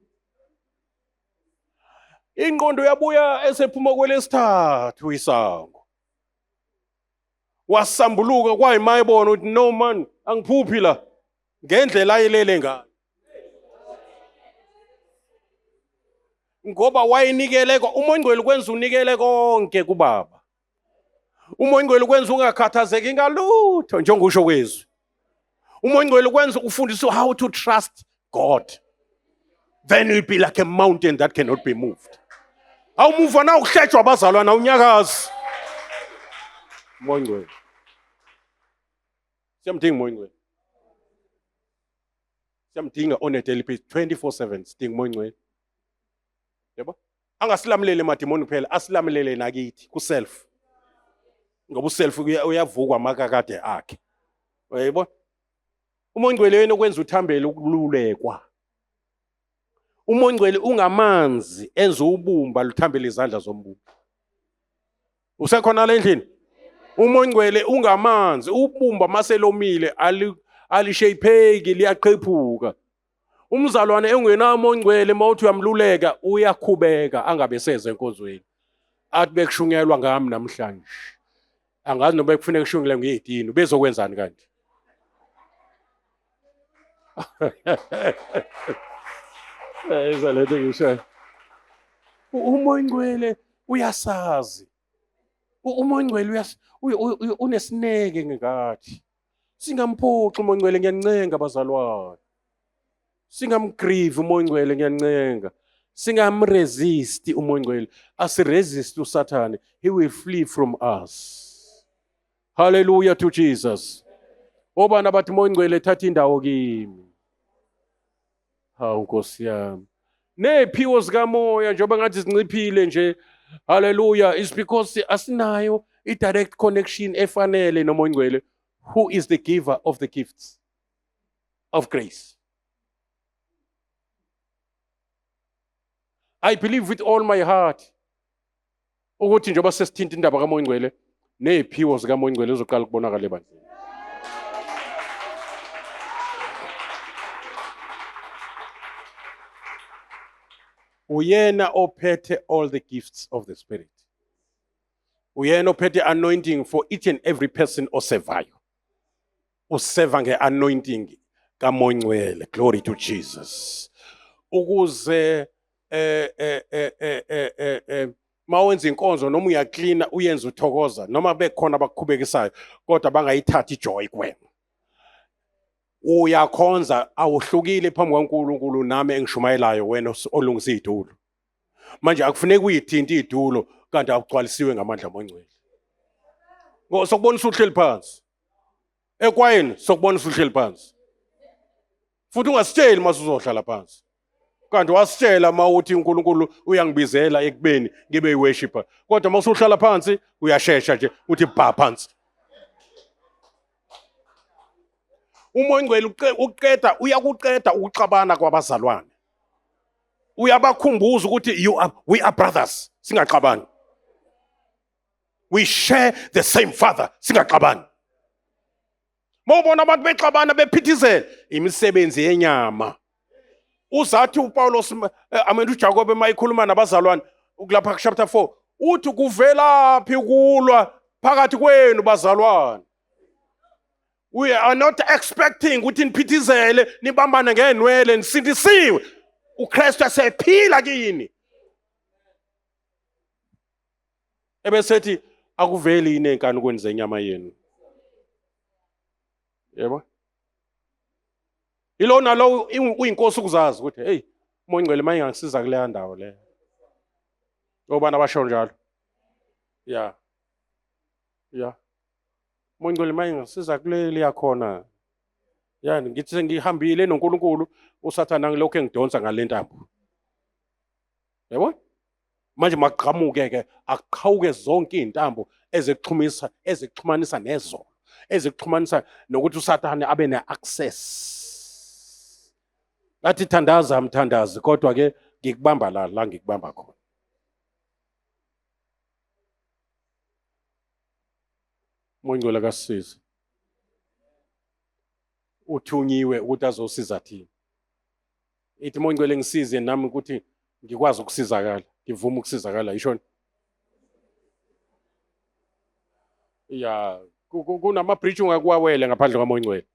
Ingqondo yabuya esephuma kwelesithathu isango. Wasambuluka kwayimaya ukuthi no man, angiphuphi la, ngendlela ayelele ngayo. Ngoba wayinikele, umoya ongcwele kwenza unikele konke kuBaba. Umoya ongcwele kwenza ungakhathazeki ngalutho njengokusho kwezwi. Umoya ongcwele kwenza ufundiswe how to trust God. Then you'll be like a mountain that cannot be moved. Awumuva na ukuhletshwa abazalwana unyakazi. Umoya ongcwele. Siyamdinga umoya ongcwele. Siyamdinga on a daily basis 24/7 sidinga umoya ongcwele. Yebo? Angasilamelele emadimoni kuphela, asilamelele nakithi ku-self. Ngoba u-self uyavukwa amakakade akhe. Yebo? Umoya ongcwele yena okwenza uthambele ukululekwa. Umoya ongcwele ungamanzi enza ubumba luthambele izandla zombumbi. Usekhona la endlini? Umoya ongcwele ungamanzi, ubumba maselomile alishayipheki, liyaqephuka. Umzalwane engenawo umoya ongcwele mawuthi uyamluleka uyakhubeka angabe seze enkonzweni. Athi bekushungelwa ngami namhlanje. Angazi noba kufanele kushungele ngey'dini, bezokwenzani kanti? Izalethe ngisho. Umoya ongcwele uyasazi. Umoya ongcwele unesineke ngathi. Singamphoxi umoya ongcwele, ngiyancenga abazalwane. Singamgrieve umoya ongcwele, ngiyancenga. Singamresist umoya ongcwele. Asiresist uSathane, he will flee from us. Hallelujah to Jesus. Obani abathi umoya ongcwele thatha indawo kimi. Hawu Nkosi yami. Neziphiwo zikamoya njengoba ngathi zinciphile nje. Hallelujah, is because asinayo i-direct connection efanele nomoya ongcwele, who is the giver of the gifts of grace. I believe with all my heart ukuthi njengoba sesithinta indaba kamoya ongcwele, neziphiwo zikamoya ongcwele zizoqala ukubonakala ebandleni. Uyena ophethe all the gifts of the Spirit. Uyena ophethe anointing for each and every person osevayo. Useva nge-anointing kamoya ongcwele. Glory to Jesus. Ukuze mawenza inkonzo noma uyaklina uyenza uthokoza noma bekhona abakukhubekisayo kodwa bangayithathi ijoy kuwena. Uyakhonza awuhlukile phambi kaNkulunkulu nami engishumayelayo wena olungisa izitulo. Manje akufuneki uyithinta izitulo kanti awugcwalisiwe ngamandla amoya ongcwele. Sokubonisa uhleli phansi. Ekwayeni sokubonisa uhleli phansi. Futhi ungasitsheli masuzohlala phansi. Kanti wasitshela mawuthi uNkulunkulu uyangibizela ekubeni ngibe yiworshiper. Kodwa masuhlala phansi uyashesha nje uthi bha phansi. Umoya ongcwele uyakuqeda ukuxabana kwabazalwane. Uyabakhumbuza ukuthi we are brothers, singaxabani. We share the same father, singaxabani. Mawubona abantu bexabana bephithizela imisebenzi yenyama. Uzathi uPaulos uJakobe emayikhuluma nabazalwane kulapha chapter 4 uthi kuvelaphi kulwa phakathi kwenu bazalwane. We are not expecting ukuthi niphithizele nibambane ngenwele nisindisiwe. uKristu asephila kini. Ebesethi akuveli inenkani kwenza inyama yenu. Yebo? Ilona lo uyinkosi ukuzazi ukuthi hey umoya ongcwele manje ngangisiza kule ndawo le. Obana basho njalo. Yeah. Yeah. Umoya ongcwele manje ngangisiza kule liyakhona. Yani ngithi sengihambile noNkulunkulu uSathane ngilokho engidonsa ngalentambo. Yebo? Manje maqhamuke ke aqhawuke zonke izintambo ezixhumanisa nezolo. ezikuxhumanisa nokuthi uSathane abe ne-access. Athi thandaza mthandazi kodwa ke ngikubamba la ngikubamba khona. Moyingcwele kasisize. Uthunyiwe ukuthi azosiza thina. Ithi Moyingcwele ngisize nami ukuthi ngikwazi ukusizakala, ngivuma ukusizakala yishona. Ya, kunama bridge ungakuwawela ngaphandle kwaMoyingcwele.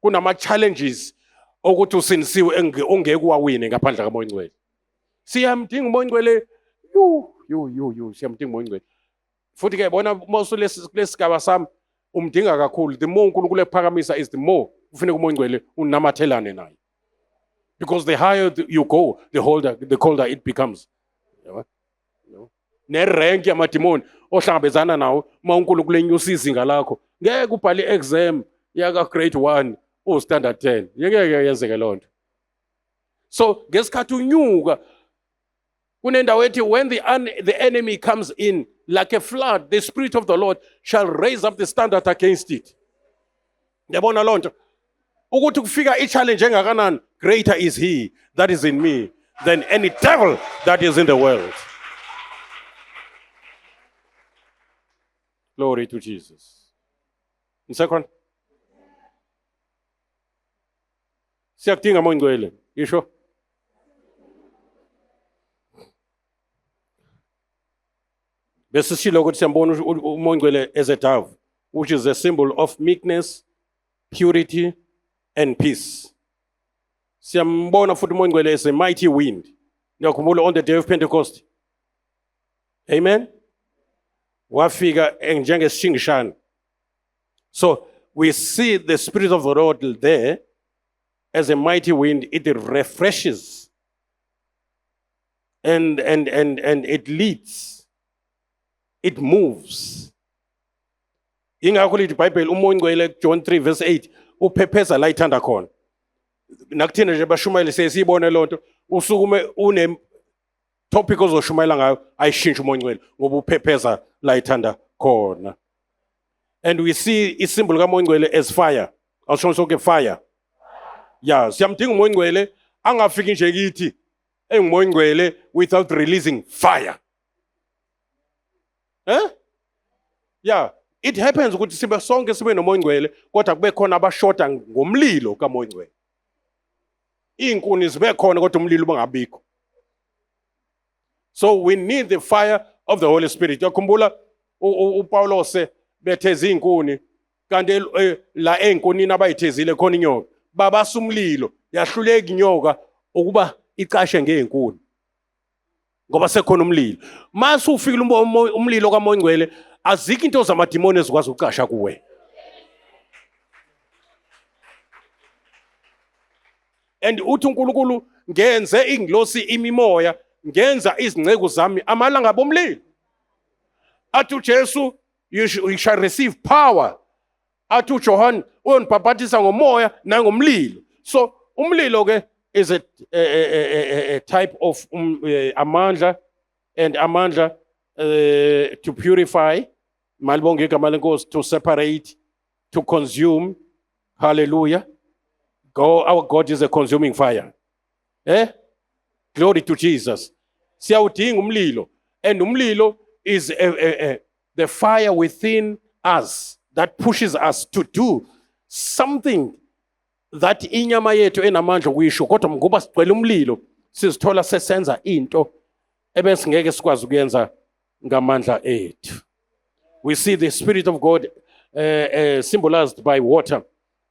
Kunama challenges ukuthi usinisiwe ongeke uwawine ngaphandle kwaMoyingcwele. Siyamdinga uMoyingcwele, siyamdinga uMoyingcwele. Futhi ke bona mosu lesigaba sami umdinga kakhulu. The more uNkulunkulu ephakamisa is the more kufanele uMoyingcwele unamathelane naye. Because the higher you go, the colder it becomes. Ne-rank yamadimoni ohlangabezana nawo uma uNkulunkulu enyusa izinga lakho ngeke ubhale i-exam yaka grade 1 or standard 10 ngeke yenzeke lonto. So ngesikhathi unyuka kunendawo ethi when the enemy comes in like a flood, the Spirit of the Lord shall raise up the standard against it. Yabona lonto ukuthi kufika i-challenge engakanani, greater is he that is in me than any devil that is in the world. Glory to Jesus. In second, siyakudinga Moyingcwele, yisho? Bese sishilo ukuthi siyambona uMoyingcwele as a dove, which is a symbol of meekness, purity, and peace. Siyambona futhi uMoyingcwele as a mighty wind. Ngiyakhumbula on the day of Pentecost. Amen. Wafika njengesishingishane. So we see the Spirit of the Lord there as a mighty wind. It refreshes and it leads. It moves. Ingakho lithi iBhayibheli uMoyingcwele John 3 verse 8 uphepheza la ithanda khona. Nakuthina nje bashumayele sesibone lonto usukume une topic ozoshumayela ngayo ayishintshe uMoyingcwele ngoba uphepheza la ithanda khona. And we see isymbol kaMoyingcwele as fire. Awusho sonke fire. Yeah, siyamdinga uMoyingcwele angafiki nje kithi enguMoyingcwele without releasing fire. Yeah, it happens ukuthi sibe sonke sibe noMoyingcwele kodwa kube khona abashota ngomlilo kaMoyingcwele. Inkuni zibe khona kodwa umlilo bangabikho. So we need the fire of the Holy Spirit. Yakhumbula uPaulos betheza inkuni kanti la enkunini abayithezile khona inyoka. Babasa umlilo yahluleka inyoka ukuba iqashe ngeenkuni. Ngoba sekhona umlilo. Mase ufika umlilo kaMoyingcwele azikho into zamadimoni ezikwazi uqasha kuwe. And uthi uNkulunkulu ngenze ingilosi imimoya ngenza izingceku zami amalanga bomlilo. Athi uJesu you shall receive power. Athi uJohn uyonibhaphathisa ngomoya nangomlilo. So umlilo ke is a type of amandla, and amandla to purify, malibonge igama lenkosi, to separate, to consume. Hallelujah. Our God is a consuming fire. Glory to Jesus. Siyawudinga umlilo, and umlilo is the fire within us that pushes us to do something that inyama yethu enamandla kuyisho, kodwa ngoba sigcwele umlilo sizithola sesenza into ebesingeke sikwazi ukuyenza ngamandla ethu. We see the Spirit of God symbolized by water.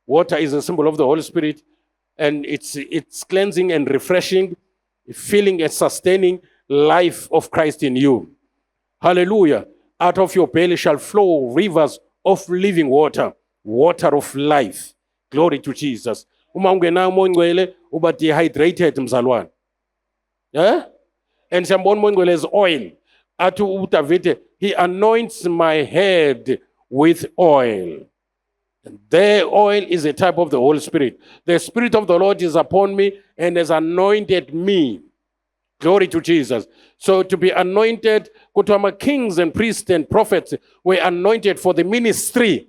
Water is a symbol of the Holy Spirit, and it's cleansing and refreshing, filling and sustaining life of Christ in you. Hallelujah. Out of your belly shall flow rivers of living water, water of life. Glory to Jesus. Uma ungena uMoyingcwele uba dehydrated mzalwane. And siyambona uMoyingcwele as oil. Athi uDavide, he anoints my head with oil. And the oil is a type of the Holy Spirit. The Spirit of the Lord is upon me and has anointed me. Glory to Jesus. So to be anointed, kuthiwa kings and priests and prophets were anointed for the ministry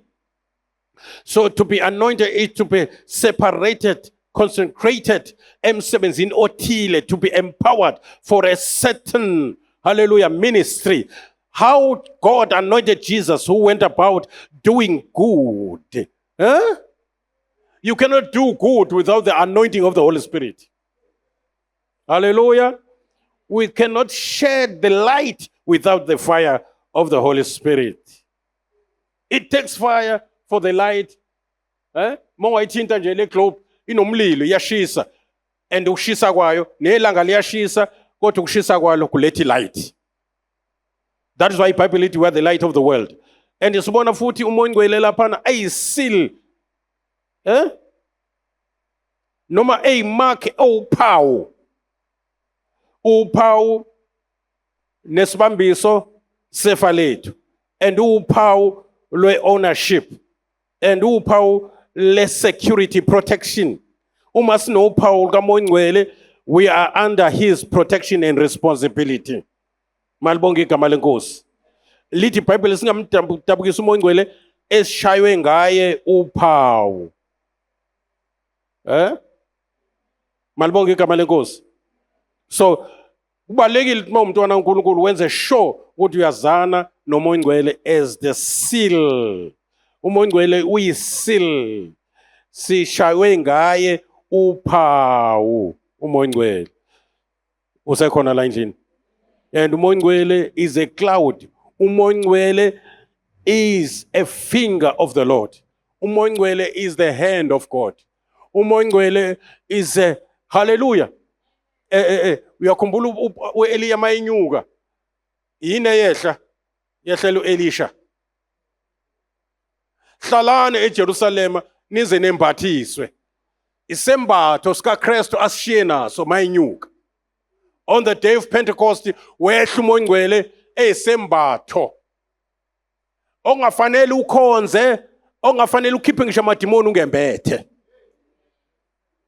So to be anointed is to be separated, consecrated, emsebenzini othile, to be empowered for a certain, hallelujah, ministry. How God anointed Jesus, who went about doing good. Huh? You cannot do good without the anointing of the Holy Spirit. Hallelujah. We cannot shed the light without the fire of the Holy Spirit. It takes fire for the light. Mongayithinta nje le globe inomlilo iyashisa, and ukushisa kwayo nelanga liyashisa, kodwa ukushisa kwalo kulethi light. That is why iBhayibheli lithi we are the light of the world. And sibona futhi umoya ngcwele laphana ayisil noma eyimark owuphawu, uphawu nesibambiso sefa lethu, and uphawu lwe-ownership, and uphawu le-security protection. Uma sinophawu kamoya ngcwele, we are under his protection and responsibility. Malibonge igama lenkosi. Lithi iBhayibheli singamdabukisa umoya ngcwele esishaywe ngaye uphawu. Malibonge igama lenkosi. So kubalekile uma umntwana kaNkulunkulu wenze sure ukuthi uyazana nomoya ngcwele as the seal. Umoya ngcwele uyisil, sishaywe ngaye uphawu umoya ngcwele. Usekhona la endlini. And umoya ngcwele is a cloud. Umoya ngcwele is a finger of the Lord. Umoya ngcwele is the hand of God. Umoya ngcwele is a hallelujah. Uyakhumbula uEliya mayinyuka, yini yehla yehlela uElisha. Hlalane eJerusalema nize nembathiswe. Isembatho sika Kristu asishiye naso mayinyuka. On the day of Pentecost, wehla umoya ngcwele eyisembatho. Ongafanele ukhonze, ongafanele ukhiphe ngisho amadimoni ungembethe.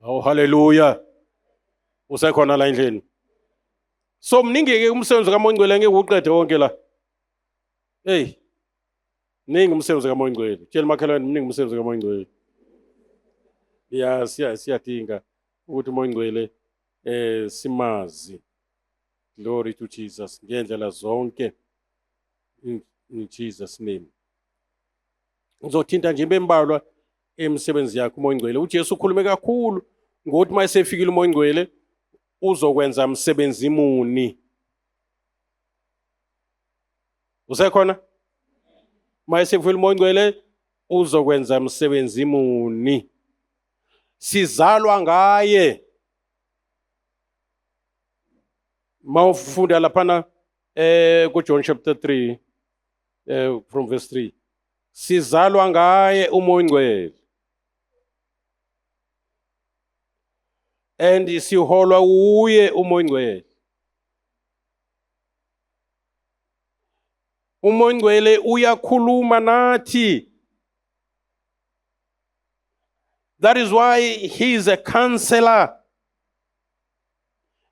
Oh hallelujah. Usekhona la endlini. So mningi-ke umsebenzi kamoya ngcwele ngeke uqede wonke la. Hey. Ningi umsebenzi kamoya ngcwele. Tshela makhelwane mningi umsebenzi kamoya ngcwele. Siyadinga ukuthi umoya ngcwele simazi. Glory to Jesus. Ngendlela zonke. In Jesus name. Ngizothinta nje bembalwa emsebenzi yakhe umoya ngcwele. uJesu ukhulume kakhulu ngokuthi mayesefikile umoya ngcwele uzokwenza umsebenzi muni. Usekhona? Mayesefikile umoya ngcwele uzokwenza umsebenzi muni. Sizalwa ngaye. Mawufunda laphana kuJohn chapter 3 from verse 3. Sizalwa ngaye umoya ngcwele. And siholwa uye umoya ngcwele. Umoya ngcwele uyakhuluma nathi. That is why he is a counselor.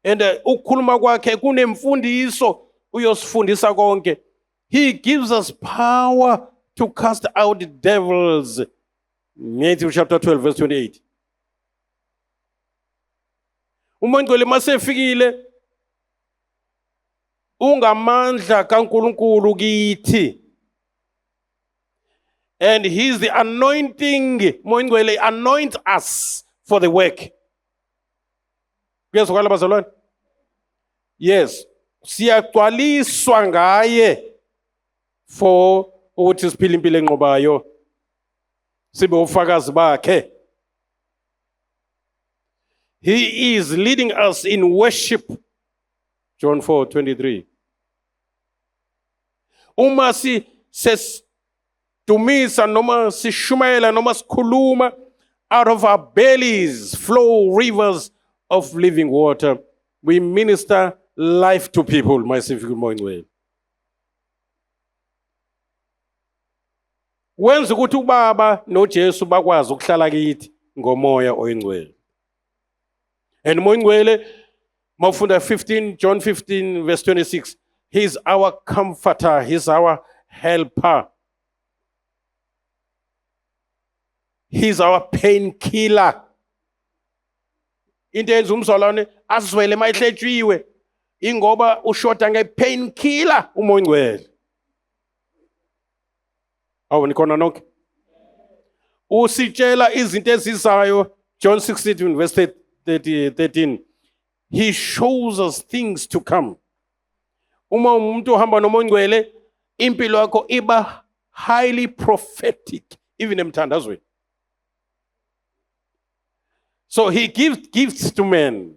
And ukukhuluma kwakhe kunemfundiso uyosifundisa konke. He gives us power to cast out devils. Matthew chapter 12 verse 28. Umoya ngcwele masefikile ungamandla kaNkulunkulu kithi. And he is the anointing. Umoya ngcwele anoints us for the work. Kuyezwakala bazalwane? Yes, siyagcwaliswa ngaye for ukuthi siphile impilo enqobayo, sibe ufakazi bakhe. He is leading us in worship. John 4:23. Uma dumisa noma sishumayela noma sikhuluma, out of our bellies flow rivers of living water. We minister life to people. Mayisefikile umoya ngcwele. Wenza ukuthi ubaba noJesu bakwazi ukuhlala kithi ngomoya oyingcwele. And umoya ngcwele mawufunda John 15 verse 26, he is our comforter, he is our helper. He's our painkiller. Into yenza umzalwane azwele mayihletshwiwe ingoba ushoda nge-painkiller umoya ongcwele. Awu nikhona nonke? Usitshela izinto ezizayo, John 16 verse 13. He shows us things to come. Uma umuntu ohamba nomoya ongcwele, impilo yakho iba highly prophetic, even emthandazweni. So he gives gifts to men.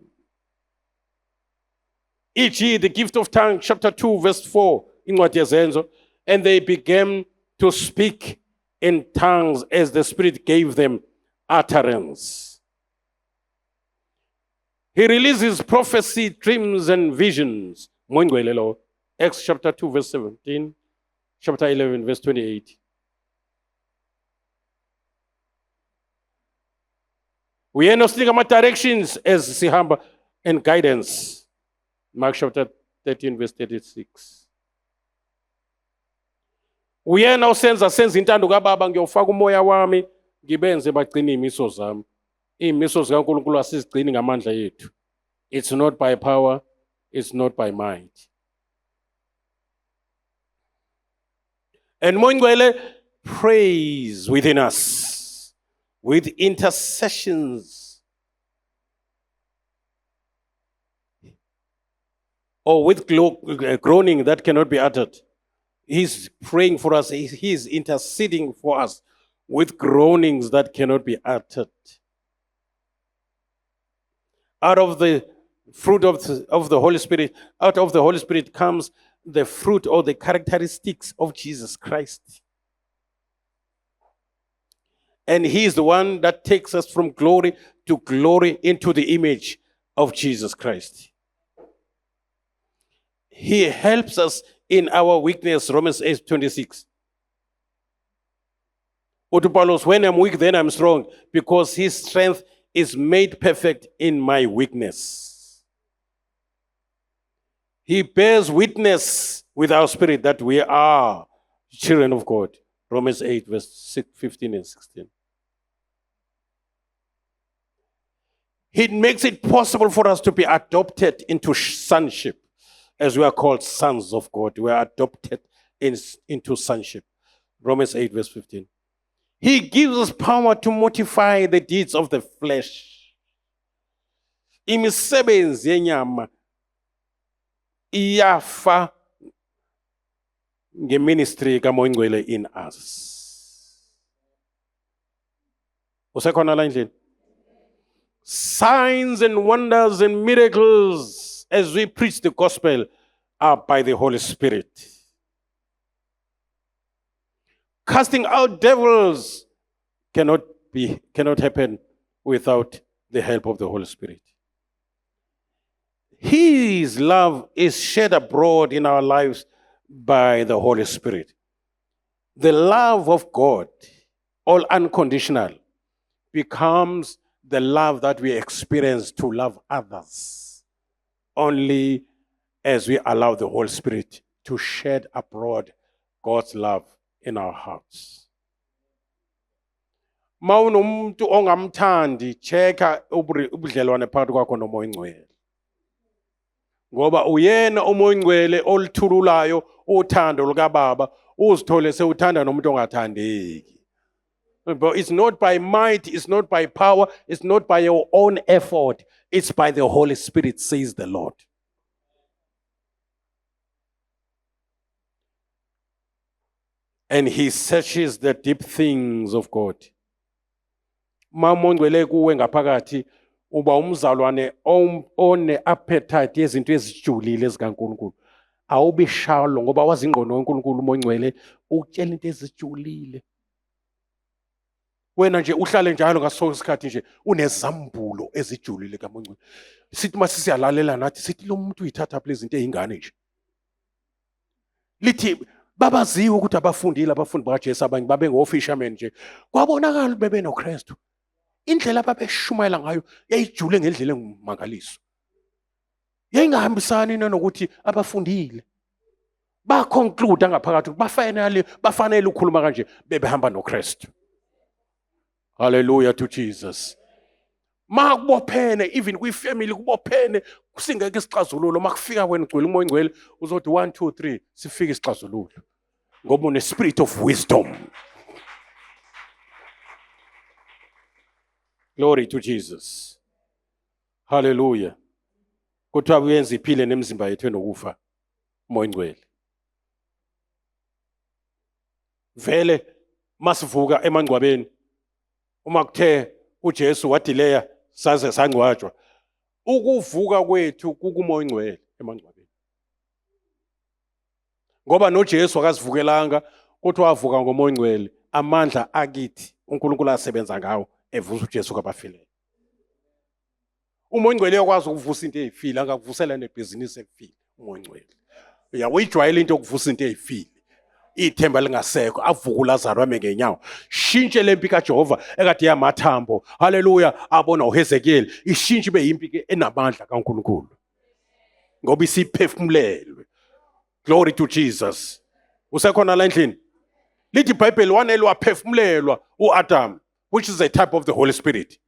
E.g., the gift of tongue, chapter 2, verse 4, incwadi yezenzo, and they began to speak in tongues as the Spirit gave them utterance. He releases prophecy, dreams, and visions. Acts chapter 2, verse 17, chapter 11, verse 28. We are not seeing directions as sihamba and guidance. Mark chapter 13, verse 36. We are now senza intando kaBaba ngiyofaka umoya wami ngibenze bagcine imiso zami. Imiso zikaNkulunkulu asizigcini ngamandla yethu. It's not by power, it's not by might. And umoya ongcwele prays within us with intercessions or with groaning that cannot be uttered. He's praying for us. He's interceding for us with groanings that cannot be uttered. Out of the fruit of the Holy Spirit, out of the Holy Spirit comes the fruit or the characteristics of Jesus Christ. And he is the one that takes us from glory to glory into the image of Jesus Christ. He helps us in our weakness, Romans 8:26. Uthi Paulos, when I'm weak, then I'm strong, because his strength is made perfect in my weakness. He bears witness with our spirit that we are children of God. Romans 8, verse 15 and 16. He makes it possible for us to be adopted into sonship, as we are called sons of God. We are adopted into sonship. Romans 8, verse 15. He gives us power to mortify the deeds of the flesh. Imisebenzi yenyama iyafa ngeministry kaMoya Ongcwele in us. Usekhona la endlini? Signs and wonders and miracles as we preach the gospel are by the Holy Spirit. Casting out devils cannot happen without the help of the Holy Spirit. His love is shed abroad in our lives by the Holy Spirit. The love of God, all unconditional, becomes the love that we experience to love others only as we allow the Holy Spirit to shed abroad God's love in our hearts. Mawunomuntu ongamthandi, checka ubudlelwane phakathi kwakho nomoya ongcwele. Ngoba uyena umoya ongcwele oluthululayo uthando lukaBaba, uzithole sewuthanda nomuntu ongathandeki. But it's not by might, it's not by power, it's not by your own effort. It's by the Holy Spirit, says the Lord. And he searches the deep things of God. Umoya ongcwele kuwe ngaphakathi uba umzalwane one appetite yezinto ezijulile ezikaNkulunkulu. Awubi shallow ngoba wazi ingqondo kaNkulunkulu umoya ongcwele ukutshela into ezijulile. Wena nje uhlale njalo ngaso isikhathi nje unezambulo ezijulile kaMoya ongcwele. Sithi mase siyalalela nathi sithi lo muntu uyithatha phela izinto ezingane nje. Lithi babaziwe ukuthi abafundile abafundi bakaJesu abanye babe ngofishermen nje. Kwabonakala bebe noKristu. Indlela ababeshumayela ngayo yayijule ngendlela engumangaliso. Yayingahambisani nokuthi abafundile. Ba conclude ngaphakathi bafanele ukukhuluma kanje bebehamba noKristu. Hallelujah to Jesus. Ma kubophene even kwi-family kubophene singeke isixazululo makufika wena ugcwele umoya ongcwele uzothi 1 2 3 sifike isixazululo ngoba une spirit of wisdom. Glory to Jesus. Hallelujah. Kuthiwa uyenza iphile nemizimba yethu enokufa umoya ongcwele. Vele masivuka emangcwabeni uma kuthe uJesu wadileya saze sangcwatshwa ukuvuka kwethu kukumoya ongcwele emangcwabeni ngoba noJesu akazivukelanga kodwa wavuka ngomoya ongcwele amandla akithi uNkulunkulu asebenza ngawo evusa uJesu kwabafileyo. Umoya ongcwele uyakwazi ukuvusa into ezifile angakuvusela nebhizinisi efile umoya ongcwele. Uyawuyijwayela into yokuvusa into ezifile. Ithemba lingasekho avuka uLazaro ame ngenyawo shintshe lempi kaJehova ekade yamathambo haleluya abona uHezekiel ishintshe ibe yimpi enamandla kaNkulunkulu ngoba isiphefumulelwe. Glory to Jesus. Usekhona la endlini lithi iBhayibheli wanelwa phefumulelwa uAdam which is a type of the Holy Spirit.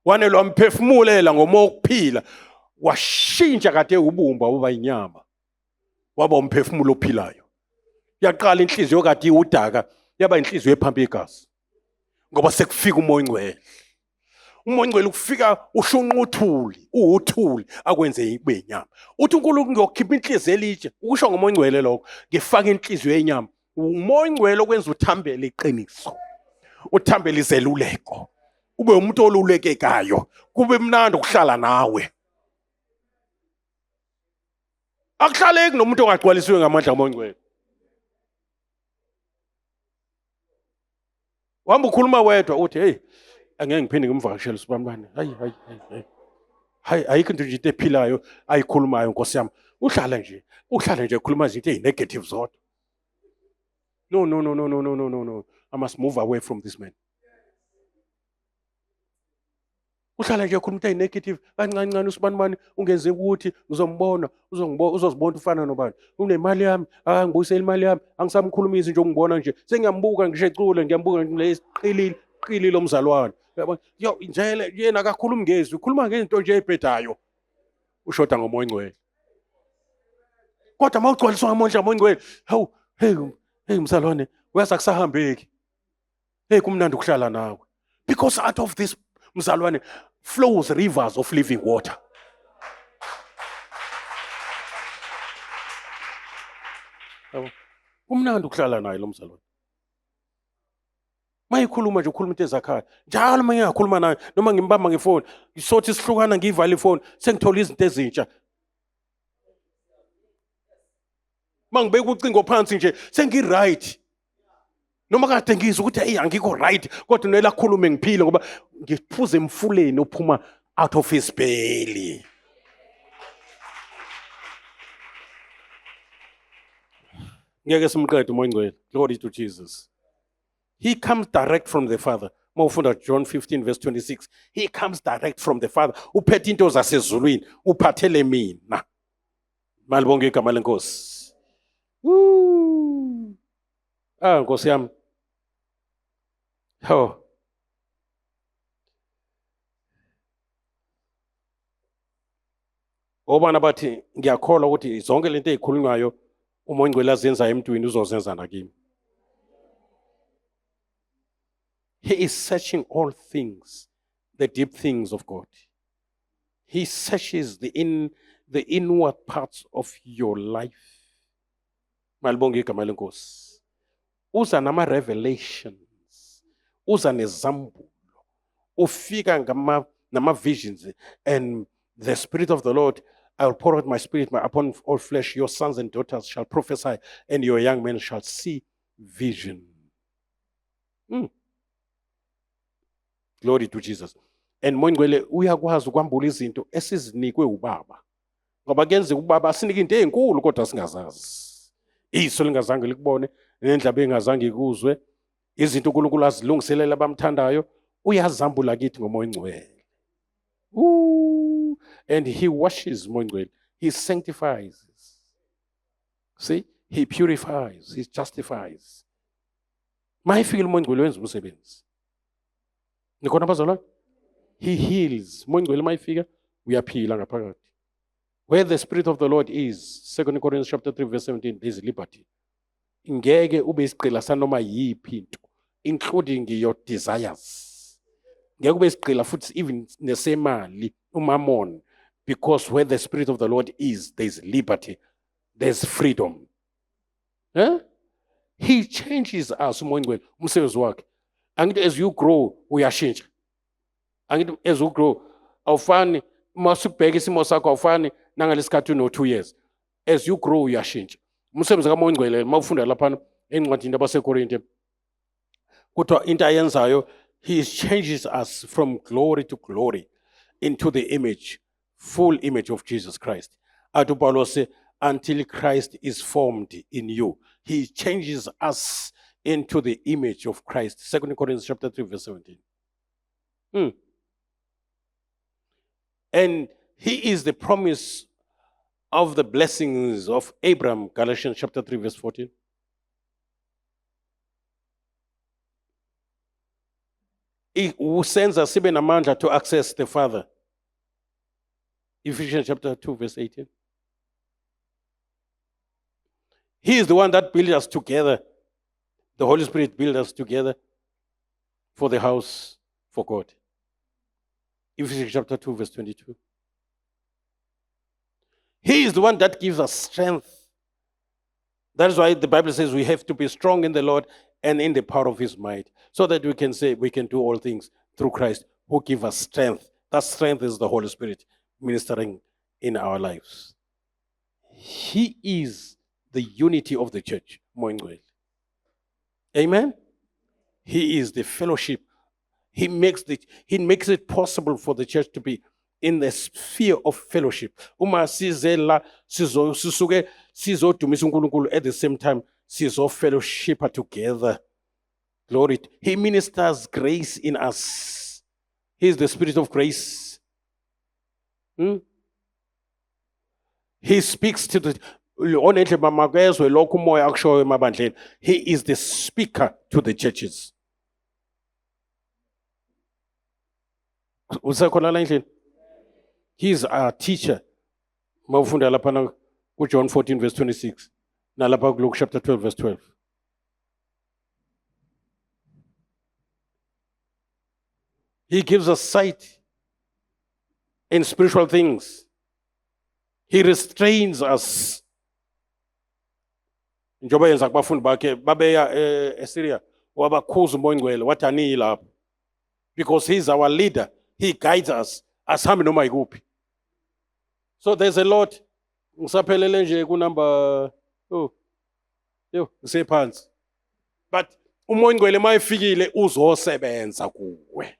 Wanelwa mphefumulela ngomoya okuphila washintsha kade ubumba uba inyama waba umphefumulo ophilayo. Yaqala inhliziyo kade udaka yaba inhliziyo ephampa igazi ngoba sekufika umoya ongcwele. Umoya ongcwele ukufika ushunquthuli uthuli akwenze ibe inyama. Uthi uNkulunkulu ngiyokhipha inhliziyo elitshe ukusho ngomoya ongcwele lokho ngifaka inhliziyo yenyama. Umoya ongcwele okwenza uthambele iqiniso. Uthambele izeluleko. Ube umuntu olulekekayo. Kube mnandi ukuhlala nawe. Akuhlaleki nomuntu ongagcwalisiwe ngamandla omoya ongcwele. Wamba ukhuluma wedwa uthi hey angeke ngiphinde ngimvakashele uSibambane. Hayi ayikho into nje into ephilayo ayikhulumayo Nkosi yami. Uhlala nje ekhuluma izinto ezinegative zodwa. No. I must move away from this man. Uhlala nje ekhuluma into ezinegative kancane uSibambane ungenze ukuthi uzombona uzozibona ufana nobani. Unemali yami angibuyisela imali yami angisamkhulumisi nje ungibona nje sengiyambuka ngisho ecule ngiyambuka leqili lomzalwane. Yo njele yena akakhulumi ngezwi ukhuluma ngezinto nje ezibhedayo ushoda ngomoya ongcwele. Kodwa mawugcwaliswa ngomoya ongcwele hawu hey mzalwane uyaza kusahambeki. Hey kumnandi ukuhlala nawe because out of this mzalwane flows rivers of living water. Kumnandi ukuhlala naye lo mzalwane. Mayikhuluma nje ukhuluma into ezakhayo. Njalo uma ngingakhuluma naye noma ngimbamba ngefoni, ngisothi sihlukana ngiyivala ifoni, sengithola izinto ezintsha. Mangibeka ucingo phansi nje sengiright. Noma kade ngizwe ukuthi hey angikho right kodwa nela khulume ngiphile ngoba ngiphuze emfuleni ophuma out of his belly. Ngeke simqede umoya ongcwele. Glory to Jesus. He comes direct from the Father. Mawufunda John 15 verse 26. He comes direct from the Father. Uphethe into zasezulwini, uphathele mina. Malibonke igama lenkosi. Nkosi yami. Obana bathi ngiyakholwa ukuthi zonke lento ezikhulunywayo umoya ongcwele azenza emntwini uzozenza nakimi. He is searching all things, the deep things of God. He searches the inward parts of your life. Malibonke igama lenkosi. Uza nama revelations. Uza nezambulo. Ufika nama visions and the Spirit of the Lord, I will pour out my spirit upon all flesh. Your sons and daughters shall prophesy, and your young men shall see vision. Glory to Jesus. And moya ongcwele uyakwazi ukwambula izinto esizinikwe ubaba. Ngoba kuyenzeka ubaba asinike into ezinkulu kodwa singazazi. Iso lingazange likubone, nendlaba engazange ikuzwe, izinto uNkulunkulu azilungiselela abamthandayo, uyazambula kithi ngomoya ongcwele. And he washes moya ongcwele. He sanctifies. See? He purifies. He justifies. Mayifika umoya ongcwele wenza umsebenzi. Nikhona bazalwane? He heals. Umoya Oyingcwele mayifika uyaphila ngaphakathi. Where the Spirit of the Lord is, 2 Corinthians chapter 3 verse 17, there is liberty. Ngeke ube isigqila sanoma yiphi into, including your desires. Ngeke ube isigqila futhi even nesemali, umamon, because where the Spirit of the Lord is, there is liberty, there's freedom. He changes us, umoya Oyingcwele, umsebenzi wakhe. Angithi as you grow uyashintsha. Angithi as you grow awufani masubheka isimo sakho awufani nangalesikhathi no 2 years. As you grow uyashintsha. Umsebenzi kaMoya Oyingcwele mawufunda lapha encwadini yabaseKorinte kuthiwa into ayenzayo, he changes us from glory to glory into the image, full image of Jesus Christ. Athi uPaulo say, until Christ is formed in you. He changes us into the image of Christ. 2 Corinthians chapter 3 verse 17. And he is the promise of the blessings of Abraham. Galatians chapter 3 verse 14. Who sends us sibe namandla to access the Father. Ephesians chapter 2 verse 18. He is the one that builds us together. The Holy Spirit builds us together for the house for God. Ephesians chapter 2 verse 22. He is the one that gives us strength. That is why the Bible says we have to be strong in the Lord and in the power of his might, so that we can say we can do all things through Christ who gives us strength. That strength is the Holy Spirit ministering in our lives. He is the unity of the church. Moya Oyingcwele. Amen? He is the fellowship. He makes it possible for the church to be in the sphere of fellowship. Uma sizela sisuke sizodumisa uNkulunkulu at the same time sizo fellowship together. Glory. He ministers grace in us. He is the Spirit of grace. He speaks to the he is the speaker to the churches. He is our teacher. John 14 verse 26. Luke chapter 12 verse 12. He gives us sight in spiritual things. He restrains us. Njoba yenza kubafundi bakhe babeya eSyria wabakhuza uMoya Oyingcwele wathi aniyi lapho, because he is our leader. He guides us asihambe noma yikuphi. So there's a lot. Ngisaphelele nje ku number ngisephansi. But uMoya Oyingcwele mayifikile uzosebenza kuwe.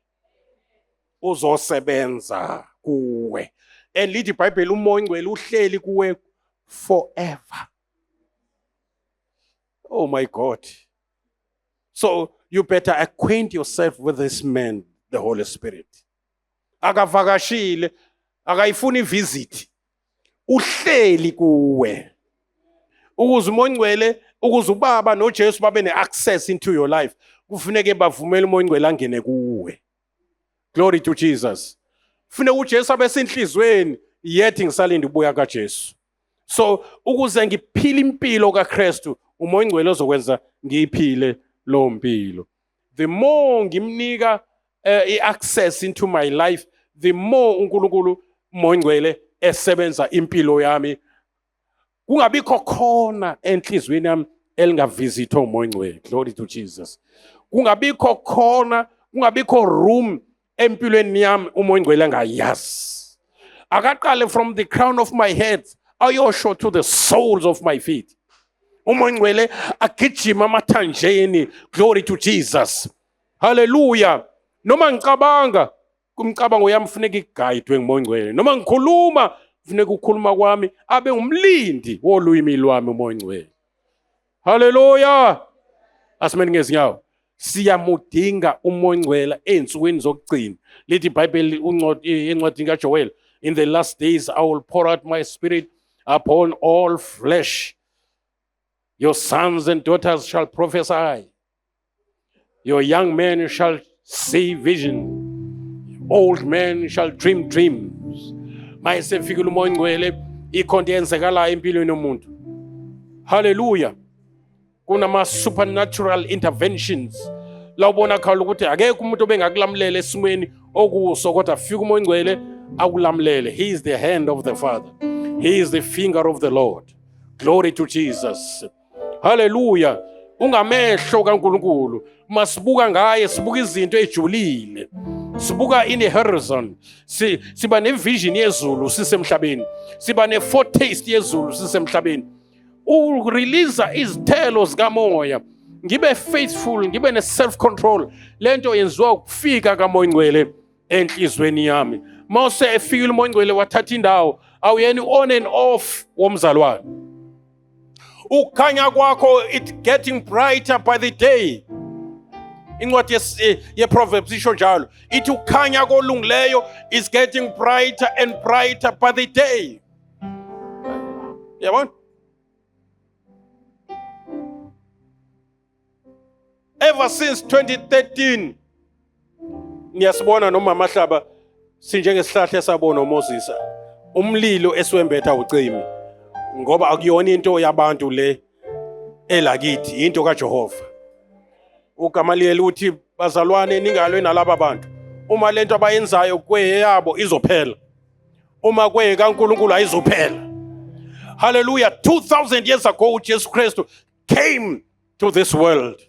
Uzosebenza kuwe. And lithi iBhayibheli uMoya Oyingcwele uhleli kuwe forever. Oh my God. So you better acquaint yourself with this man, the Holy Spirit. Akavakashile, akayifuni visit. Uhleli kuwe. Ukuze uMoya Oyingcwele, ukuze uBaba noJesu babe ne-access into your life, kufuneke bavumele uMoya Oyingcwele angene kuwe. Glory to Jesus. Kufuneka uJesu abe senhlizweni, yet ngisalinde ubuya kaJesu. So ukuze ngiphile impilo kaKristu, uMoya Oyingcwele ozokwenza ngiyiphile lo mpilo. The more ngimnika access into my life, the more uNkulunkulu uMoya Oyingcwele esebenza impilo yami. Kungabikho khona enhlizweni yami elingavisitha uMoya Oyingcwele. Glory to Jesus. Kungabikho khona, kungabikho room empilweni yami uMoya Oyingcwele engayazi. Akaqale from the crown of my head ayosho to the soles of my feet. Umoya Oyingcwele agijima amathanjeni. Glory to Jesus. Hallelujah. Noma ngicabanga, kumcabango yami funeka igayidwe nguMoya Oyingcwele. Noma ngikhuluma, funeka ukukhuluma kwami abe umlindi wolwimi lwami uMoya Oyingcwele. Hallelujah. Asimeni ngezinyawo. Siyamudinga uMoya Oyingcwele ensukwini zokugcina. Lithi iBhayibheli encwadini kaJoel, in the last days I will pour out my spirit upon all flesh. Your sons and daughters shall prophesy. Your young men shall see vision. Old men shall dream dreams. Mayisefikile umoya ngcwele ikhonto yenzekalayo empilweni yomuntu. Hallelujah. Kunama supernatural interventions. La ubona khawula ukuthi akekho umuntu obengakulamlela esimweni okuso kodwa fika umoya ngcwele akulamlele. He is the hand of the Father. He is the finger of the Lord. Glory to Jesus. Hallelujah. Ungamehlo kaNkulunkulu. Masibuka ngaye sibuka izinto ejulile. Sibuka in the horizon. Siba nevision yezulu sisemhlabeni. Siba neforetaste yezulu sisemhlabeni. Urelease izithelo zikamoya. Ngibe faithful, ngibe ne self control. Lento yenziwa ukufika kamoya ngcwele enhlizweni yami. Mase efika umoya ngcwele wathatha indawo, awuyeni on and off womzalwane. Ukhanya kwakho it getting brighter by the day. Incwadi ye-Proverbs isho njalo. Ithi ukhanya kolungileyo is getting brighter and brighter by the day. Yabona? Ever since 2013 niyasibona noma Mahlaba sinjengesihlahla esabona uMoses. Umlilo esiwembetha ucimi. Ngoba akuyona into yabantu le elakithi, into kaJehova. uGamaliel uthi bazalwane ningalwe nalabo abantu. Uma lento abayenzayo kweyabo izophela. Uma kweye kaNkulunkulu ayizophela. Hallelujah. 2000 years ago Jesus Christ came to this world.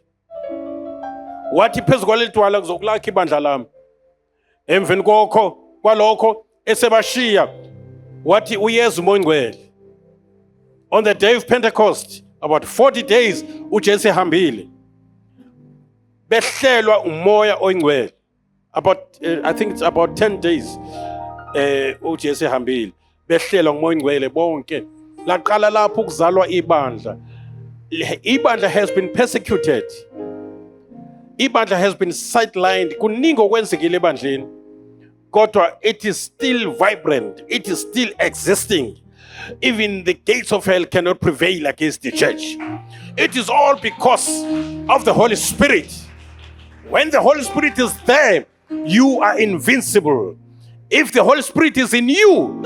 Wathi phezu kwalelidwala kuzokulakha ibandla lami. Emveni kwalokho esebashiya wathi uyeza umoya ngcwele. On the day of Pentecost, about 40 days uJesu ehambile. Behlelwa umoya oyingcwele. I think it's about 10 days uJesu ehambile. Behlelwa umoya oyingcwele bonke. Laqala lapho ukuzalwa ibandla. Ibandla has been persecuted. Ibandla has been sidelined. Kuningi okwenzekile ebandleni. Kodwa it is still vibrant. It is still existing. Even the gates of hell cannot prevail against the church. It is all because of the Holy Spirit. When the Holy Spirit is there, you are invincible. If the Holy Spirit is in you,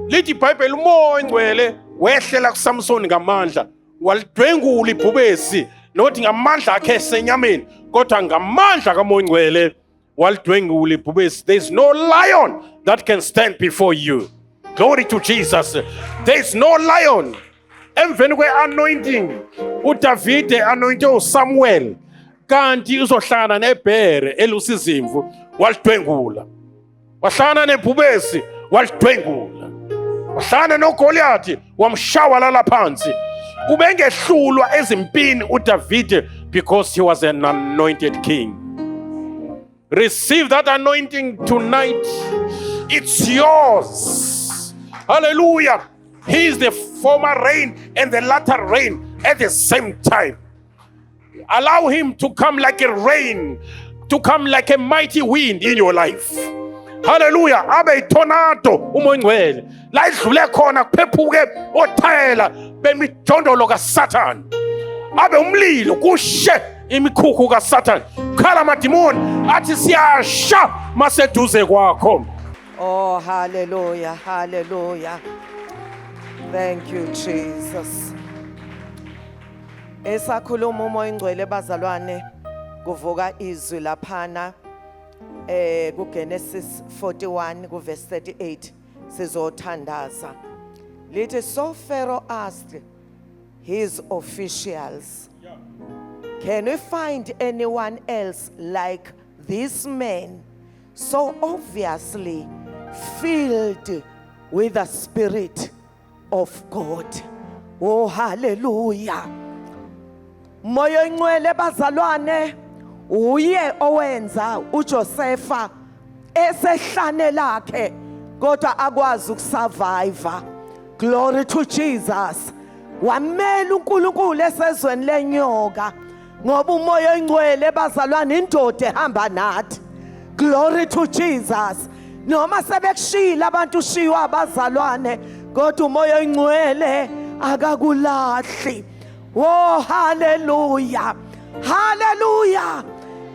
lithi iBhayibheli umoya ngcwele wehlela kuSamson ngamandla, walidwengula ibhubesi, nothi ngamandla akhe esenyameni, kodwa ngamandla kamoya ngcwele walidwengula ibhubesi. There is no lion that can stand before you. Glory to Jesus. There is no lion. Emveni kwe-anointing, uDavide anointe uSamuel, kanti uzohlangana nebhere elusizimvu, walidwengula. Wahlangana nebhubesi, walidwengula. Wahlangana noGoliathi, wamshawalala phansi. Ubengehlulwa ezimpini uDavide because he was an anointed king. Receive that anointing tonight. It's yours. Hallelujah. He is the former rain and the latter rain at the same time. Allow him to come like a rain, to come like a mighty wind in your life. Hallelujah. Abe tornado umoya ngcwele. La idlule khona kuphephuke othayela bemijondolo kaSatan. Abe umlilo kushe imikhukhu kaSatan. Khala amadimoni athi siyasha maseduze kwakho. Oh, hallelujah, hallelujah. Thank you, Jesus. Esakhuluma umoya ngcwele bazalwane kuvuka izwi laphana kuGenesis 41 kuverse 38 sizothandaza. Lithi so Pharaoh asked his officials, can we find anyone else like this man, so obviously filled with the Spirit of God? Oh, hallelujah. Moya ngcwele bazalwane uye owenza uJosepha esehlane lakhe kodwa akwazi ukusurvive. Glory to Jesus. Wamela uNkulunkulu esezweni lenyoka ngoba umoya ngcwele bazalwane indoda ehamba nathi. Glory to Jesus. Noma sebekushila abantu ushiwa abazalwane kodwa umoya ngcwele akakulahli. Oh, hallelujah. Hallelujah.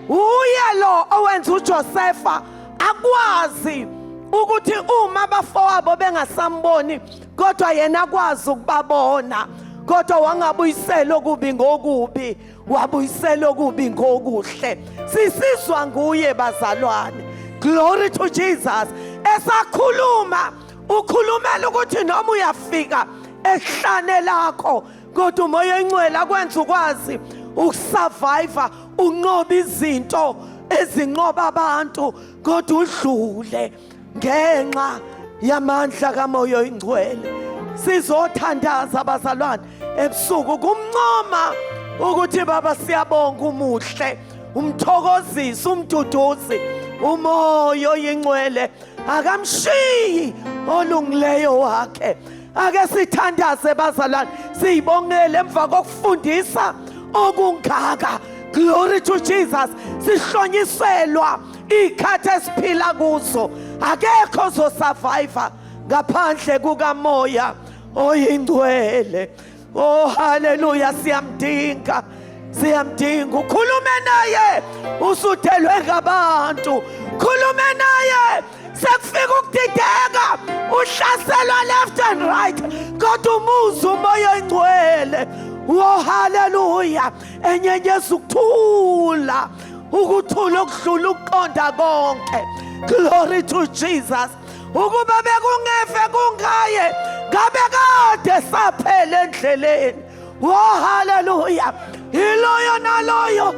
uye lo owenza uJosefa akwazi ukuthi uma abafowabo bengasamboni kodwa yena akwazi ukubabona, kodwa wangabuyisela okubi ngokubi, wabuyisela okubi ngokuhle. Sisizwa nguye bazalwane. Glory to Jesus. Esakhuluma ukhulumela ukuthi noma uyafika ehlane lakho kodwa umoya engcwele akwenza ukwazi ukusurvive, unqoba izinto ezinqoba abantu kodwa udlule ngenxa yamandla kamoya oyingcwele. Sizothandaza abazalwane ebusuku kumncoma ukuthi baba siyabonga umuhle, umthokozisi, umduduzi, umoya oyingcwele akamshiyi olungileyo wakhe. Ake sithandaze bazalwane, siyibongele emva kokufundisa okungaka. Glory to Jesus. Sihlonyiselwa ikhathi esiphila kuzo, akekho ozosurvive ngaphandle kukamoya oyingcwele. Oh haleluya, siyamdinga, siyamdinga. Ukhulume naye usudelwe ngabantu, khulume naye sekufika ukudideka, uhlaselwa left and right, kodwa umuza umoya oyingcwele. Oh haleluya, enyenyeza ukuthula, ukuthula okudlula ukuqonda konke. Glory to Jesus. Ukuba bekungefe kungaye ngabe kade saphela endleleni. Oh haleluya, iloyo naloyo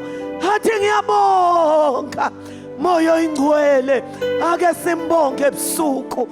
athi ngiyabonga moya oyingcwele. Ake simbonge ebusuku.